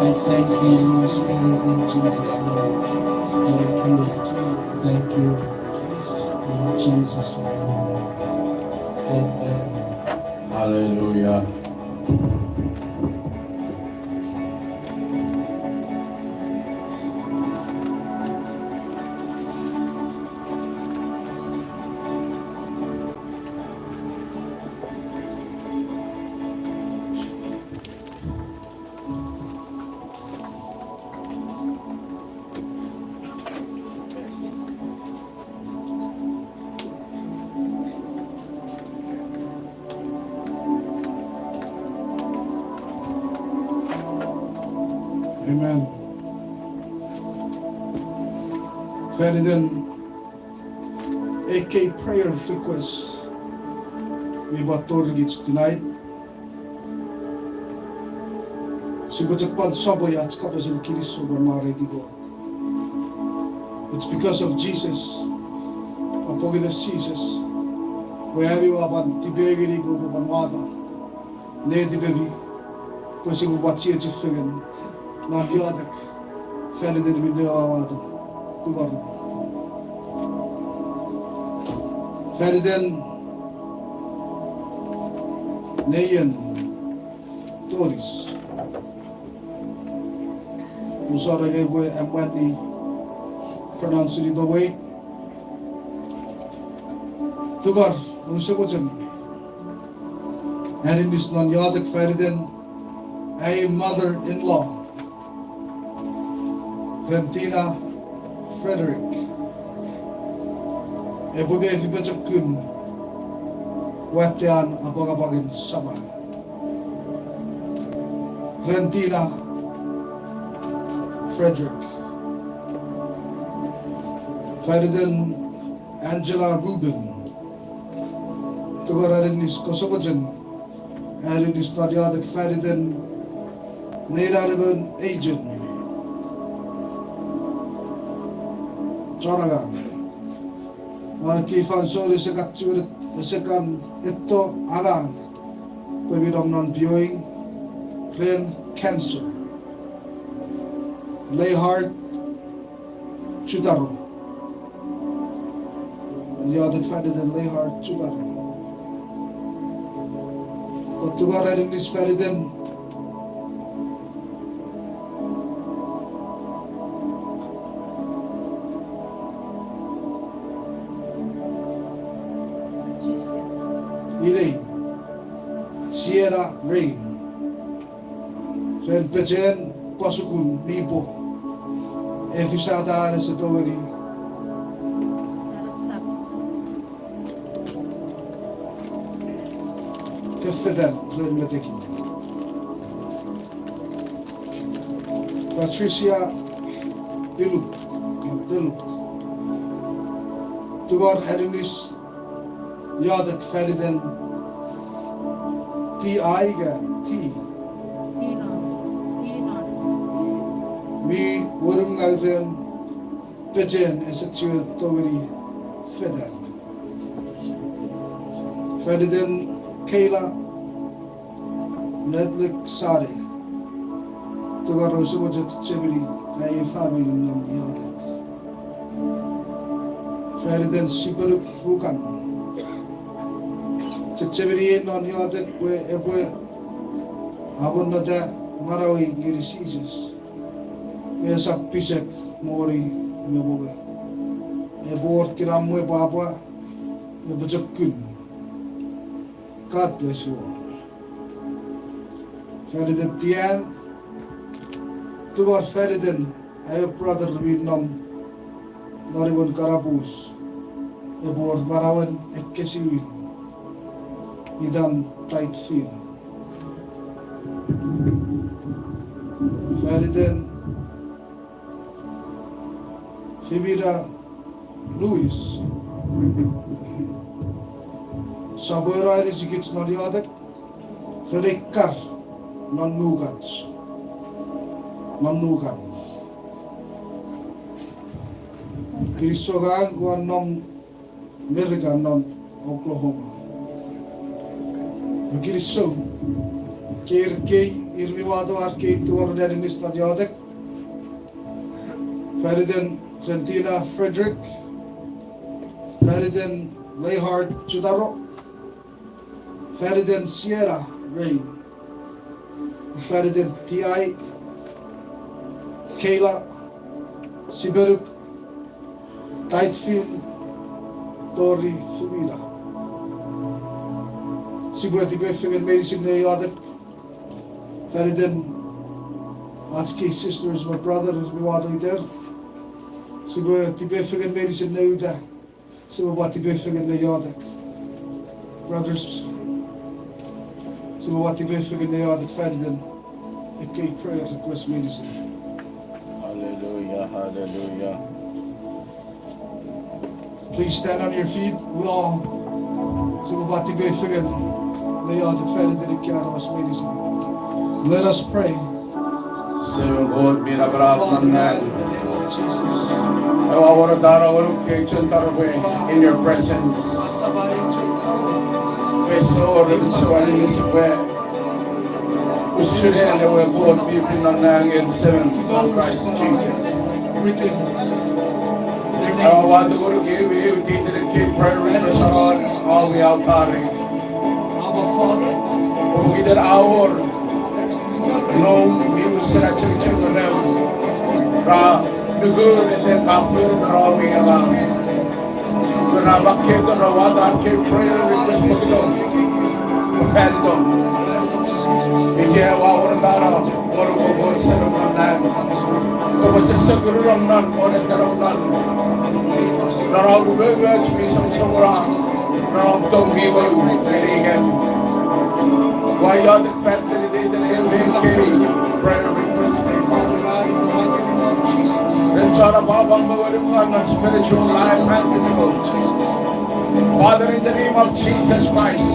I thank you, Holy Spirit, in Jesus' name. Thank you, in Jesus' name. Amen. Hallelujah. Amen. Ferdinand, AK prayer request. We bought Torgits tonight. Sibutapad Saboy at Kapazan Kiriso Maredi God. It's because of Jesus. Apogidas Jesus. Where you are, but Tibegiri go Banwada. Nedi baby. Pushing what you figure. Na yadak Ferdinand with the award to God. Ferdinand Nayan Toris Usara gave way and when he pronounced it the way to God Usabotan and in this non yadak Ferdinand a mother-in-law Rentina Frederick Ebobe Fibachakun Watian Abogabagin Sabah Rentina Frederick Ferdinand Angela Rubin Tugaranis Kosovajan Arinis Nadiadak Ferdinand Neiraliban agent Jonaga Marki Fansori Sekan Ito Aga Pwedong non-viewing brain cancer lay heart Chudaro the other Ferdinand lay heart Chudaro but to God in this Ferdinand Irain, Sierra Rain, Ren Pechen, Pasukun, Nipo, Efisada and Satori, Kefedan, Ren Meteki, Patricia Piluk, Tugar Enemies. Yadak Ferdinand T.I.Ga T. Mi Wurung Agren Pechen is a child Togari Ferdinand Kayla Netlik Sari. Tugaro Subajat Chibiri, Ay Family Nam Yodak. Feriden Sibaruk Rukan. Chibiri non Yodak, where Ebwe Abunada Marawi Girisises. Yes, a Pisek Mori Naboga. Ebor Kiramwe Baba, Nabajakun. God bless you all. Feriden Tian, Tugar Feriden, I brother Vietnam, Noribun Karapus, Ebor Marawan Ekesiwin, Idan Tight Fin. Feriden Fibira Louis. Saboira is gets Noriadak, Redekar, non Nugats, non Nugan. Kisogang one non America, non Oklahoma. Kiriso, Kirke, Irmiwado Arcade to our Danish Noriadak, Feriden Trentina Frederick, Feriden Lehard Chudaro, Feriden Sierra Rain, Feriden T.I. Kayla Siberuk Tightfield Tori Fumira. Sibuati Befing Medicine Yodak Feriden Atski sisters, my brother is my water there. Sibuati Befing Medicine Yoda. Sibuati Befing Yodak. Brothers. Sibuati Befing Yodak Feriden. A key prayer request medicine. Hallelujah, hallelujah. Please stand on your feet. We all Sibuati Befing Yodak Feriden Kiaros medicine. Let us pray. Seven God be the Father man. God, in the name of Jesus. In your presence. Restore the soul in this way. We should end the way both people on 9 and 7 on Christ Jesus. Within their I name. want to go to give you the keep prayer requests on all the altar. Abba Father, We did our there's nothing. no music at church for them. The good and then my food are all we around. When I'm a kid, I know what I can pray request for them. Offend yeah, what about what was said on that? There was a circle of none, one is there of none. Not all the words be some somewhere else. Not all don't be what you again. Why are the fact that it is an prayer request? Father God, in the mighty name of Jesus. Then try to bob on the spiritual life and physical. Father, in the name of Jesus Christ.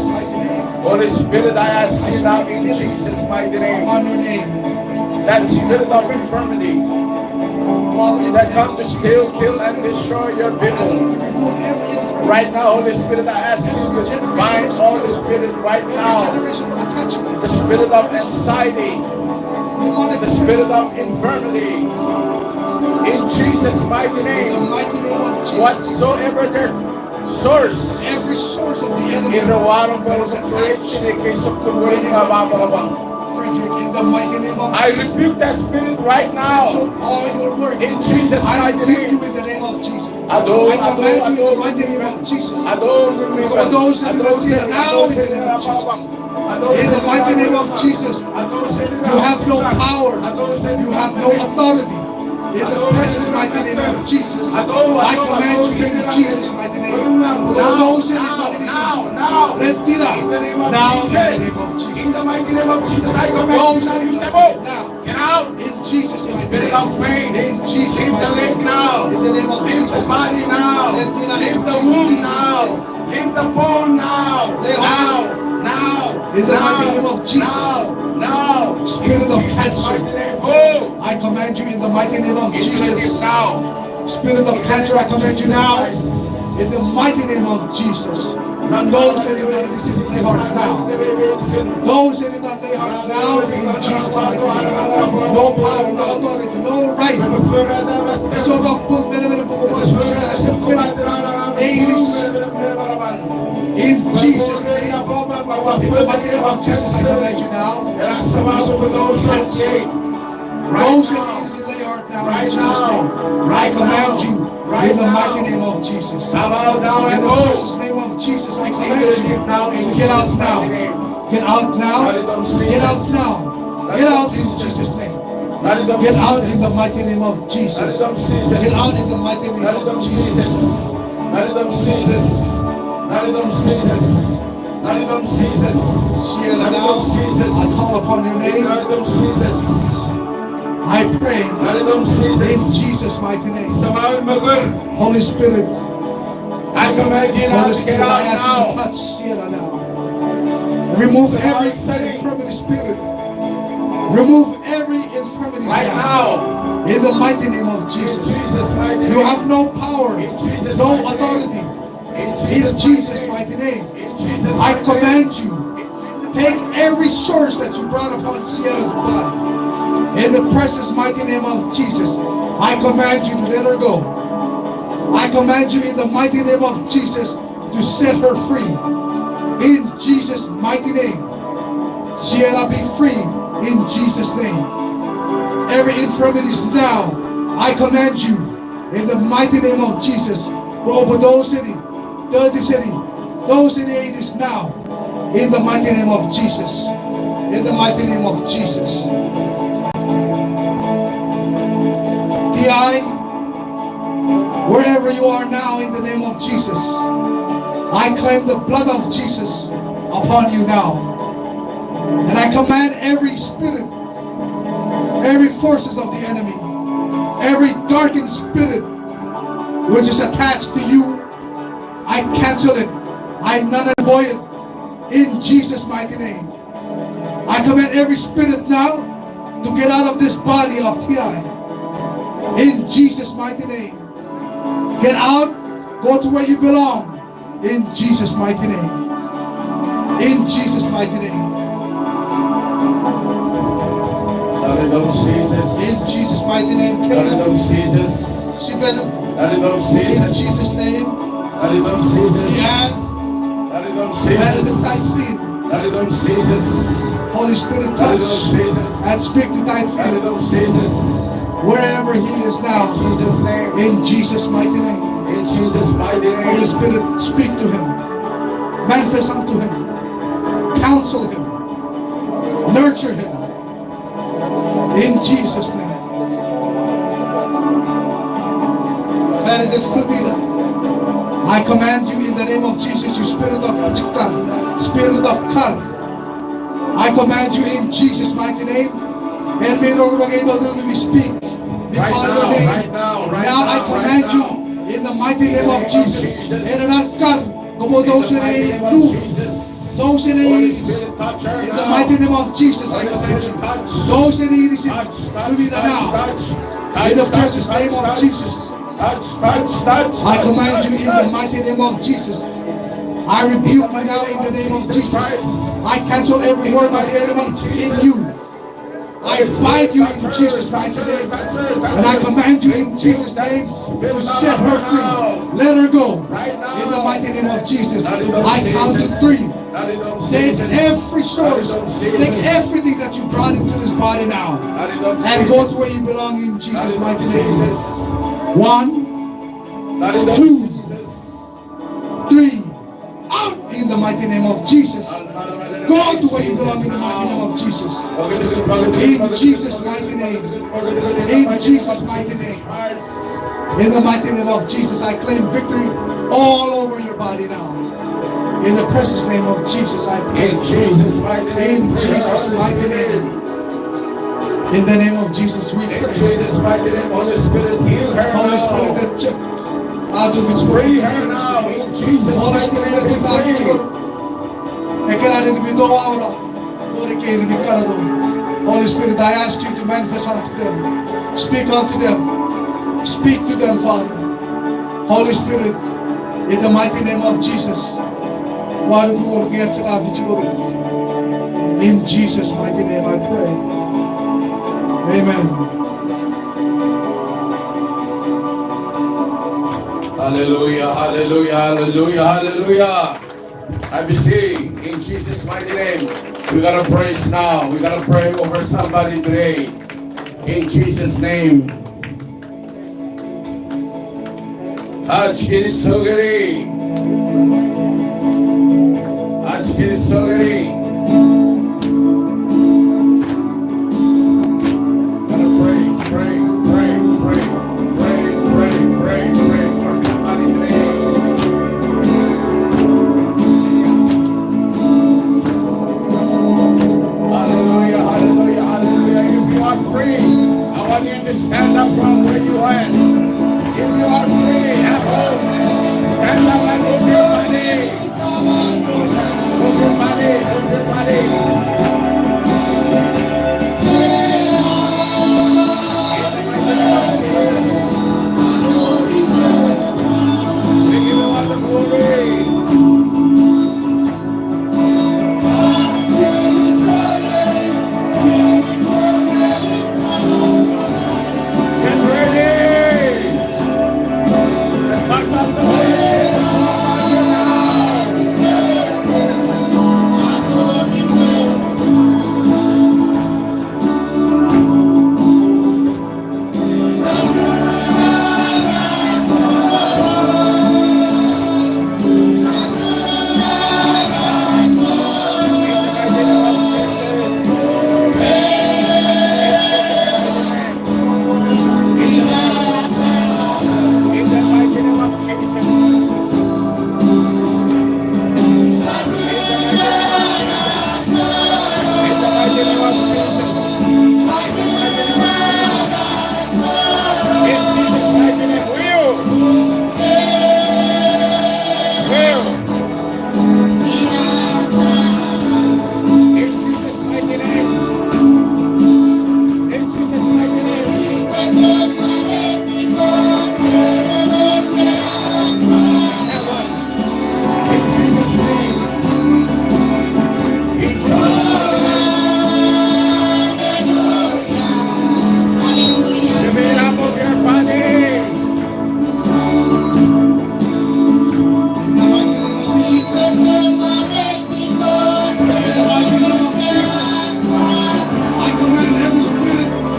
Holy Spirit, I ask you now in Jesus' mighty name. On your name. That spirit of infirmity Father, that comes to steal, kill, and destroy your I ask you people. to remove every infirmity. Right now, Holy Spirit, I ask you to bind all the spirit right Every now. generation of attachment. The spirit of anxiety, Demonic the spirit of infirmity. In Jesus' mighty in the name, mighty name of Jesus. whatsoever their source Every source of the enemy. in the water that is of attached. creation, in case of the word Frederick, in the mighty name of I Jesus. rebuke that spirit right Cancel now. all your work. In Jesus' I mighty rebuke you name. in the name of Jesus. Adore, I command you in the mighty name of Jesus. For those that will be now in the name of Jesus. In the mighty name of Jesus. You have no power. You have no authority. In the precious mighty name of Jesus. I command you in Jesus' mighty name. For those that will be now. Retira. Now in the name of Jesus. In the mighty name of Jesus, I command you to go. Get out. In Jesus' mighty Spirit name. of pain. In Jesus' Leave the mighty leg name. now. In the name of Leave Jesus. the body now. Leave the womb now. Leave the bone now. Now. In the mighty name of Jesus. Now. Spirit of cancer. Go. I command you in the mighty name of Into the Jesus. deep now. Spirit of cancer, I command you now. In the mighty name of Jesus. Those that did not listen, lay heart now. Those that did not lay heart now, in Jesus' mighty name. No power, no authority, no right. So God put me in the book of in Jesus' name. In the mighty name of Jesus, I command you now. Those that did lay heart now, in Jesus' name. I command you. In the mighty name of Jesus. In the precious name of Jesus, I command you to get out now. Get out now. Get out now. Get out in Jesus' name. Get out in the mighty name of Jesus. Get out in the mighty name of Jesus. Sheila, now I call upon your name. I pray in Jesus' mighty name. Holy Spirit, Holy Spirit, I ask you to touch Sheila now. Remove every infirmity spirit. Remove every infirmity right now. In the mighty name of Jesus. You have no power, no authority. In Jesus' mighty name. I command you, take every source that you brought upon Sierra's body. In the precious mighty name of Jesus, I command you to let her go. I command you in the mighty name of Jesus to set her free. In Jesus' mighty name, Sierra be free in Jesus' name. Every infirmity is now. I command you in the mighty name of Jesus. Go over those city, 30 city, those city 80s now. In the mighty name of Jesus. In the mighty name of Jesus. Wherever you are now, in the name of Jesus, I claim the blood of Jesus upon you now. And I command every spirit, every forces of the enemy, every darkened spirit which is attached to you, I cancel it. I null and void it in Jesus' mighty name. I command every spirit now to get out of this body of T.I. in Jesus' mighty name. Get out, go to where you belong. In Jesus' mighty name. In Jesus' mighty name. In Jesus' mighty name. She better. In Jesus' name. Yeah. Better than tight feet. Holy Spirit, touch and speak to tight feet. Wherever he is now, in Jesus' mighty name. Holy Spirit, speak to him, manifest unto him, counsel him, nurture him, in Jesus' name. I command you in the name of Jesus, you spirit of Chikta, spirit of Kal. I command you in Jesus' mighty name. And may we speak. We call your name. Now I command you in the mighty name of Jesus. Those in the mighty name of Jesus, I command you. Those in the now. In the precious name of Jesus. I command you in the mighty name of Jesus. I rebuke you now in the name of Jesus. I cancel every word of the enemy in you. I bind you in Jesus' mighty name. And I command you in Jesus' name to set her free. Let her go. In the mighty name of Jesus. I count to 3. Take every source. Take everything that you brought into this body now. And go to where you belong in Jesus' mighty name. 1, 2, 3. Out in the mighty name of Jesus. Go to where you belong in the mighty name of Jesus. In Jesus' mighty name. In Jesus' mighty name. In the mighty name of Jesus, I claim victory all over your body now. In the precious name of Jesus, I pray. In Jesus' mighty name. In Jesus' mighty name. In the name of Jesus, we pray. In Jesus' mighty name, Holy Spirit, heal her. Holy Spirit, that check. Free her now. In Jesus' Holy Spirit, that check. Holy Spirit, I ask you to manifest unto them. Speak unto them. Speak to them, Father. Holy Spirit, in the mighty name of Jesus, In Jesus' mighty name I pray. Amen. Hallelujah, hallelujah, hallelujah, hallelujah. I beseech in Jesus' mighty name. We gotta praise now. We gotta pray over somebody today. In Jesus' name. आज Kirisogari. आज Kirisogari. Gotta pray, pray, pray, pray, pray, pray, pray, pray for somebody today. Hallelujah, hallelujah, hallelujah. If you are free, I want you to stand up from where you are. If you are free at home, stand up and move your body. Move your body, move your body. We give you all the glory. Get ready. The touch of the Holy Spirit is upon you now. In the mighty name of Jesus. In the mighty name of Jesus. In Jesus' mighty name. Will. In Jesus' mighty name. In Jesus' mighty name. In Jesus' name. In Jesus' name. Give it up of your body. I command every spirit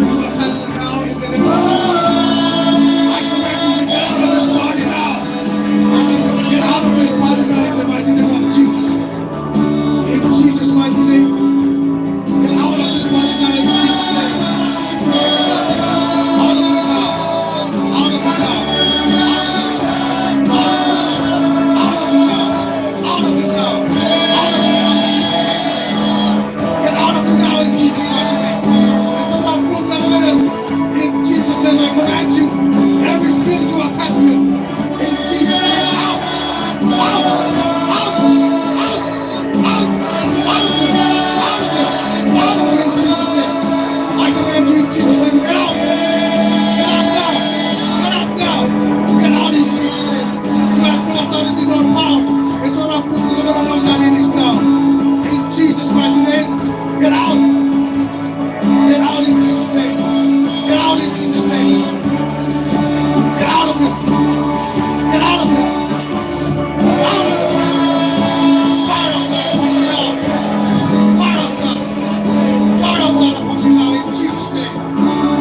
to attack me now in the name of Jesus. I command you to get out of this body now. Get out of this body now in the mighty name of Jesus. In Jesus' mighty name. Get out of this body now in Jesus' name. Out of it now. Out of it now. Out of it now. Out of it now. Get out of it now in Jesus' mighty name. It's a rock room in Jesus' name I command you. Every spiritual attachment in Jesus' name out. Out. Out. Out. Out. Out of it. Out of it. Out of it in Jesus' name. I command you in Jesus' name. Get out. Get out now. Get out now. Get out in Jesus' name. You have no authority, no power. It's a rock room now. In Jesus' mighty name. Get out. Get out in Jesus' name. Get out in Jesus' name. Get out of it. Get out of it. Out of it. Fire of God upon you now. Fire of God. Fire of God upon you now in Jesus' name.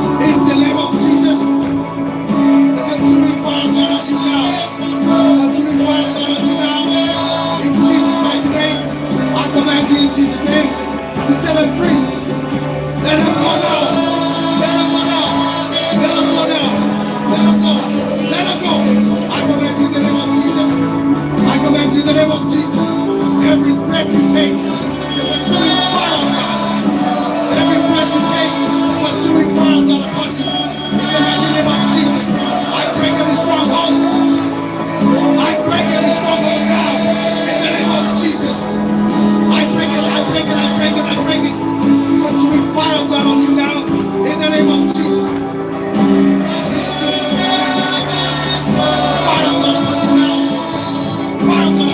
In the name of Jesus. The consuming fire of God on you now. Consuming fire of God on you now. In Jesus' mighty name. I command you in Jesus' name. To set them free. Let them go now. Let them go now. Let them go now. Let them go. Let them go. I command you in the name of Jesus. I command you in the name of Jesus. Every breath you take, the consuming fire of God. Every breath you take, the consuming fire of God upon you. In the mighty name of Jesus. I break every stronghold. I break every stronghold now. In the name of Jesus. I break it, I break it, I break it, I break it. Consuming fire of God on you now. In the name of Jesus. Fire of God upon you now. Fire of God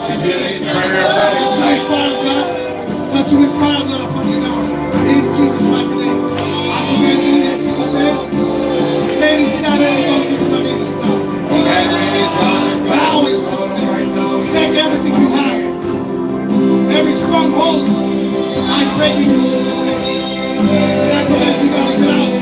Healing prayer Consuming fire of God. Consuming fire of God upon you now. In Jesus' mighty name. I command you in Jesus' name. Ladies, sit down. Those everybody in sit down. Bow in Jesus' name. Take everything you have. Every stronghold, I break it in Jesus' name. And I command you now to get out.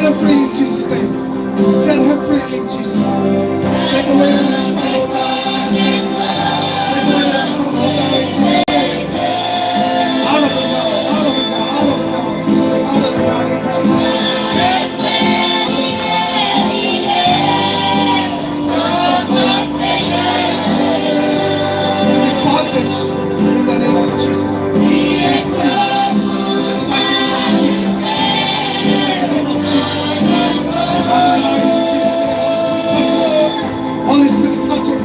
him free in Jesus' name. Set him free in Jesus' name. Take away that stronghold now in Jesus' name. Take away that stronghold now in Jesus' name. Out of him now, out of him now, out of him now, out of him now in Jesus' name. Bondage in the name of Jesus. Be free. In the mighty name of Jesus. In the name of Jesus. Holy Spirit, touch him.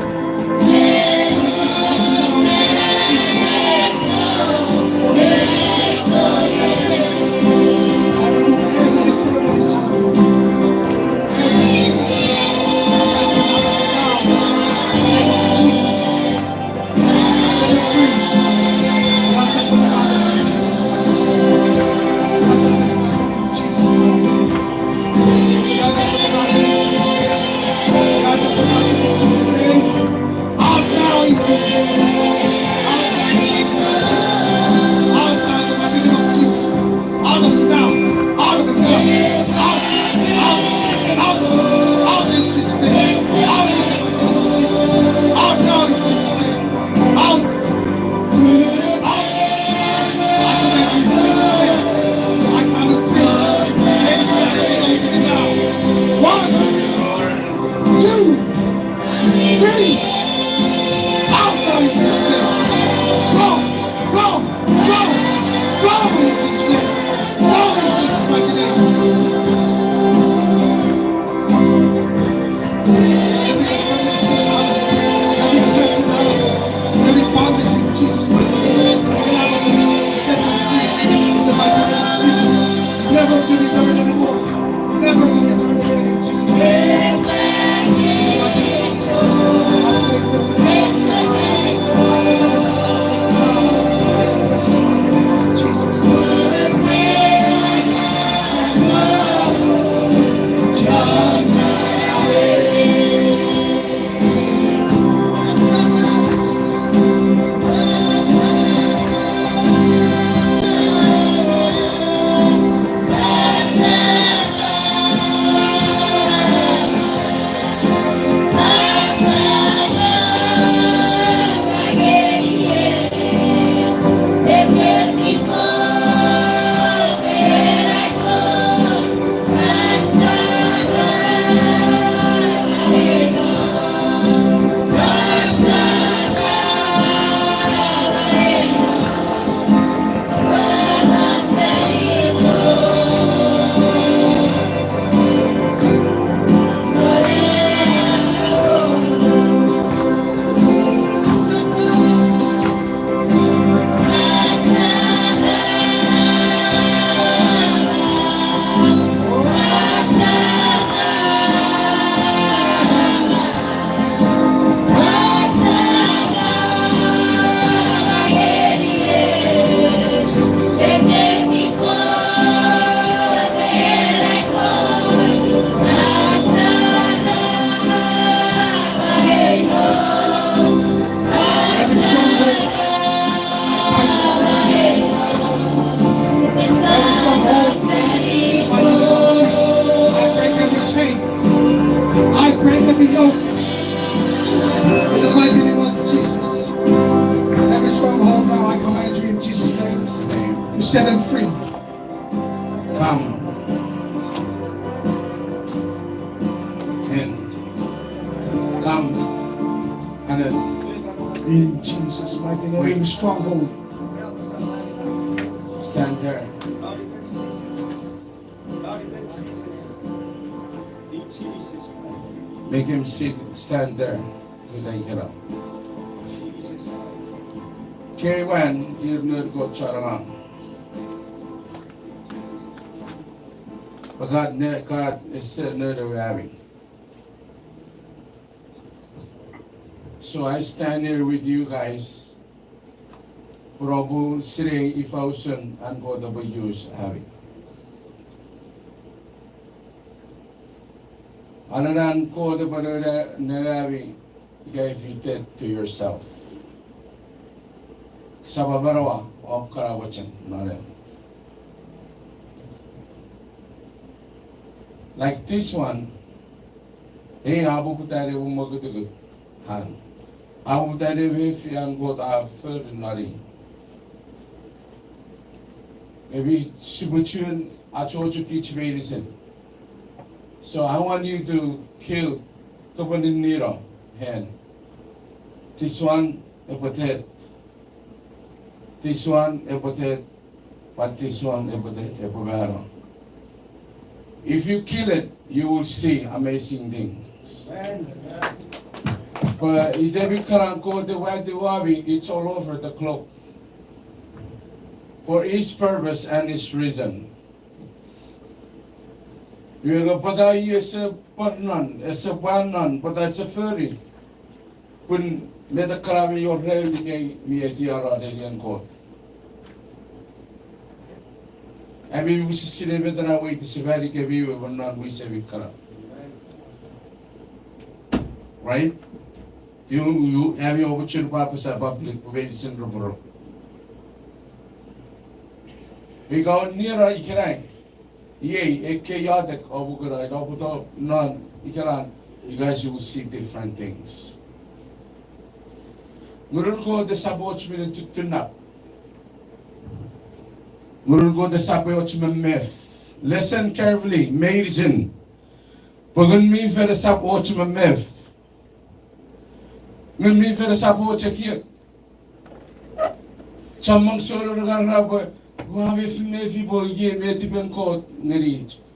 Set him free. Come in. Come and In Jesus' mighty name, every stronghold. stand there. Make him stand there. Get up. Carry one, you're not go charang. But God is still not having. So I stand here with you guys. Probu Sri Ifausun and God of use having. Ananan ko the banana nalawi fitted to yourself. Sababarawa of Karawachan, Nare. Like this one, hey, Abu Putari Umagutu Han. Abu Putari Wifi and got our third nari. Maybe Shibutun Achochu Kitch medicine. So I want you to kill Kapanin Nero hand. This one a potato. This one a potato. But this one a potato, a pomero. If you kill it, you will see amazing things. But if they go the way they wabi, it's all over the cloak. For each purpose and its reason. You go pada as a partner, as a banan, but as a furry. When let the karami your hair me a tiara alien coat. I mean, we see the better way to severely give you when not we say we color. Right? You have your opportunity purpose of public way syndrome. We go nearer Ikirai. Yea, a chaotic of Bugarai, or none, Ikaran, you guys will see different things. Murunko the sabotchman to tune up. Murunko the sabotchman myth. Listen carefully, medicine. Pagan me for the sabotchman myth. Me for the sabotchak here. Someone sort of got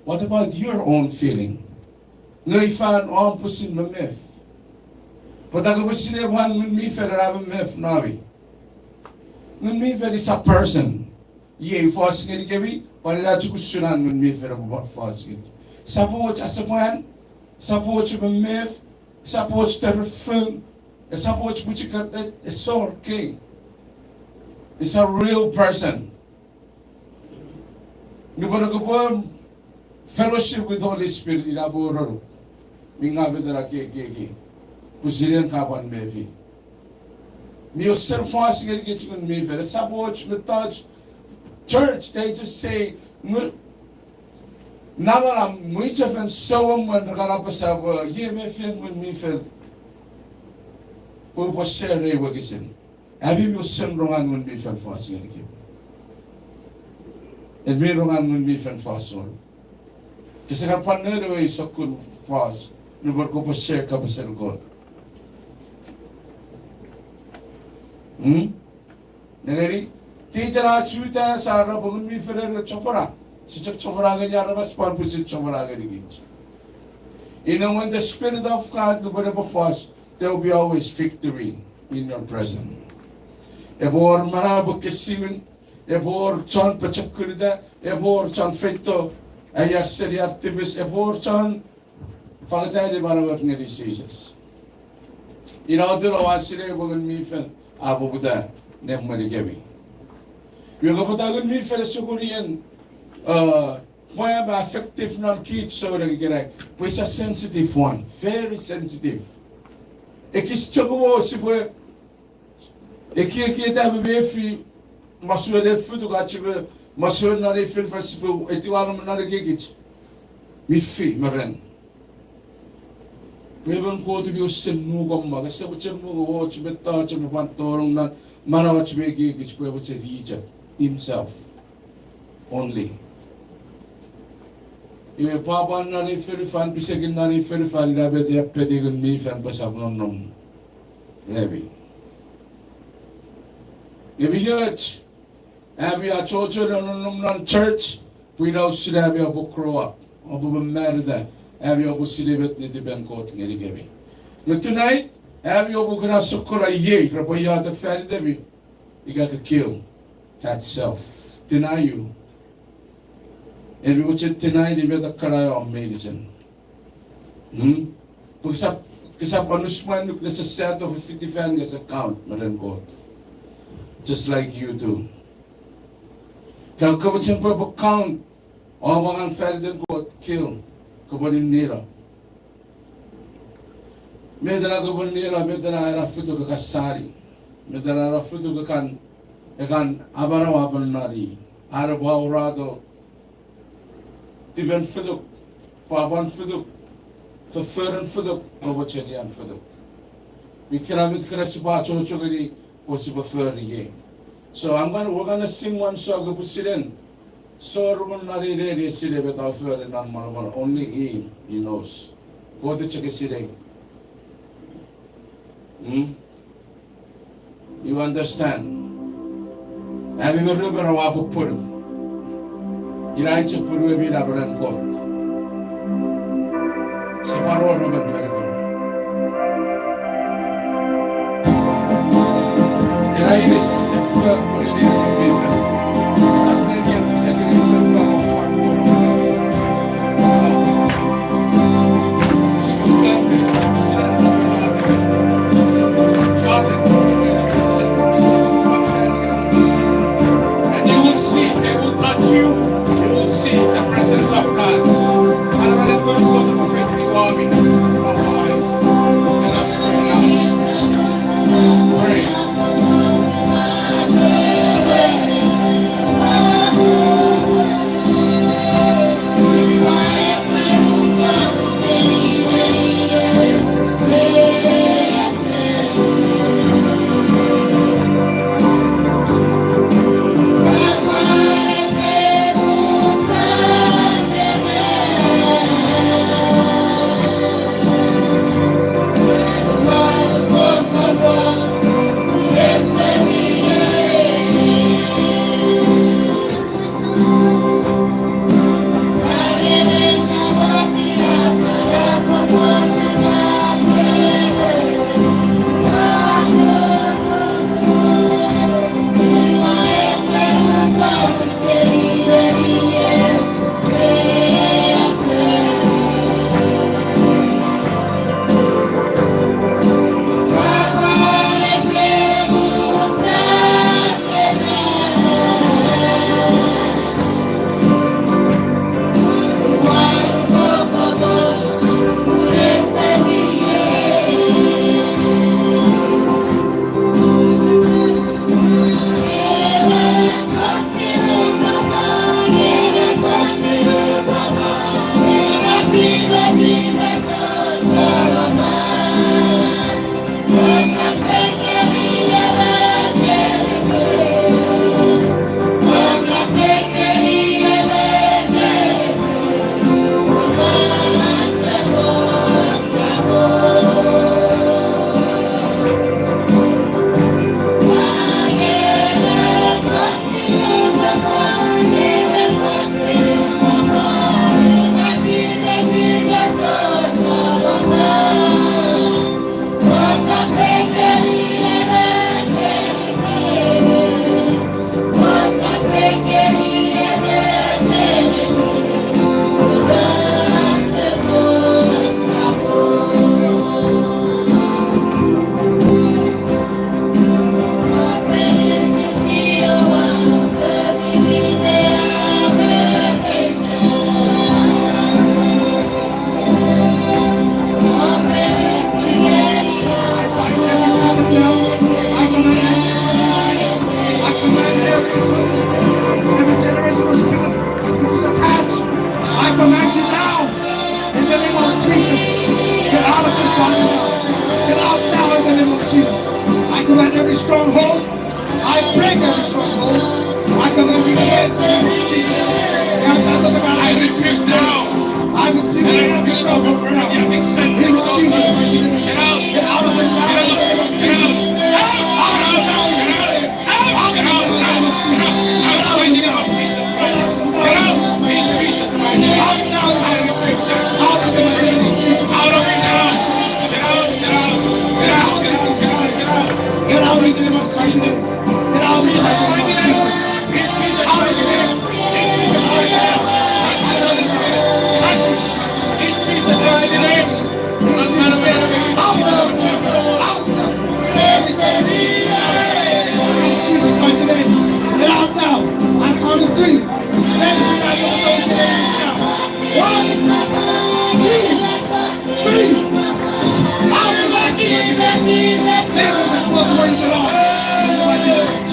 what about your own feeling? No, found on pushing my myth. But I was sitting one with me for a myth, Navi. With me for this a person. Ye, forcing it, Gabby, but it had to shoot on with me for about forcing it. Support as a man, support your myth, support the film, support which you got a sword king. It's a real person. You better go fellowship with Holy Spirit in Abu Minga Vedra Kiki, Brazilian Kapan Mevi. Me yourself fasting and getting me for the subwatch with touch. Church, they just say, Navaram, which of them so when Garapasa, ye may feel with me for Popa share a wagisin. Have you seen wrong when me fell fasting again? And me wrong when me fell fast on. Kasi ka partner way so kun fast. Nubar ko pa share ka pa sa God. Nagari? Titira chuta sa rabon mi fere chofara. Si chofara ga yara bas pan pusit chofara ga digit. You know, when the Spirit of God nubar pa fast, there will be always victory in your presence. Ebor marabok kesiwin. Ebor chan pachakurida, ebor chan feto, ayar seri artibus, ebor chan fagdai de barawat ngeri Jesus. You know, do no wasire bogun mi fen abu buda ne mari gebi. You go buda gun mi fen sugurian why ba effective non kid so re gerai. Pues a sensitive one, very sensitive. Ekis chogo sibwe eki ta befi Masuel del futu gachibe, Masuel nari fil fasibu, etiwano nari gigit. Mifi maren. Mebon ko to be senu gomma, kasi uchemu go chibeta chibupan torong na manawa chibe gigit po che richa himself only. Iwe papa nari fil fan pisegin nari fil fan rabe de pedigun mi fan pasabnon nom. Levi. Levi church. And we are children in church, we know should have your book grow up. Or we married that. Have your book celebrate the Ben court in the But tonight, have your book na sukura ye, Raboya the Fatty Debbie. You got to kill that self. Deny you. And we would say tonight, you better cry on medicine. Because up Anusman, look, there's a set of 50 fingers account, Madam God. Just like you too. Kalau kau berjumpa account, orang Ferdinand got kill, kau boleh nira. Medera kau boleh nira, medera era futu ke kasari, medera era futu ke kan abarawa benari, arabaw rado, tiben futu Paban fuduk. Verferen fuduk. Robot chedian fuduk. We keramit kerasipa chochogiri possible ye. So we're gonna sing one song of Pusiren. So Rumunari ready sile without fear and non only he knows. Go to check it. You understand? Having a river of Apupur. You write to Puru Virabaran court. Separo Ruben Maragon. And I is a firm what it is.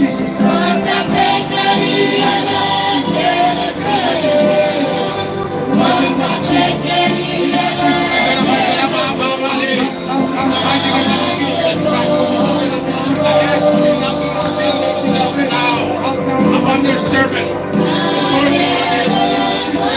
Jesus. on your servant.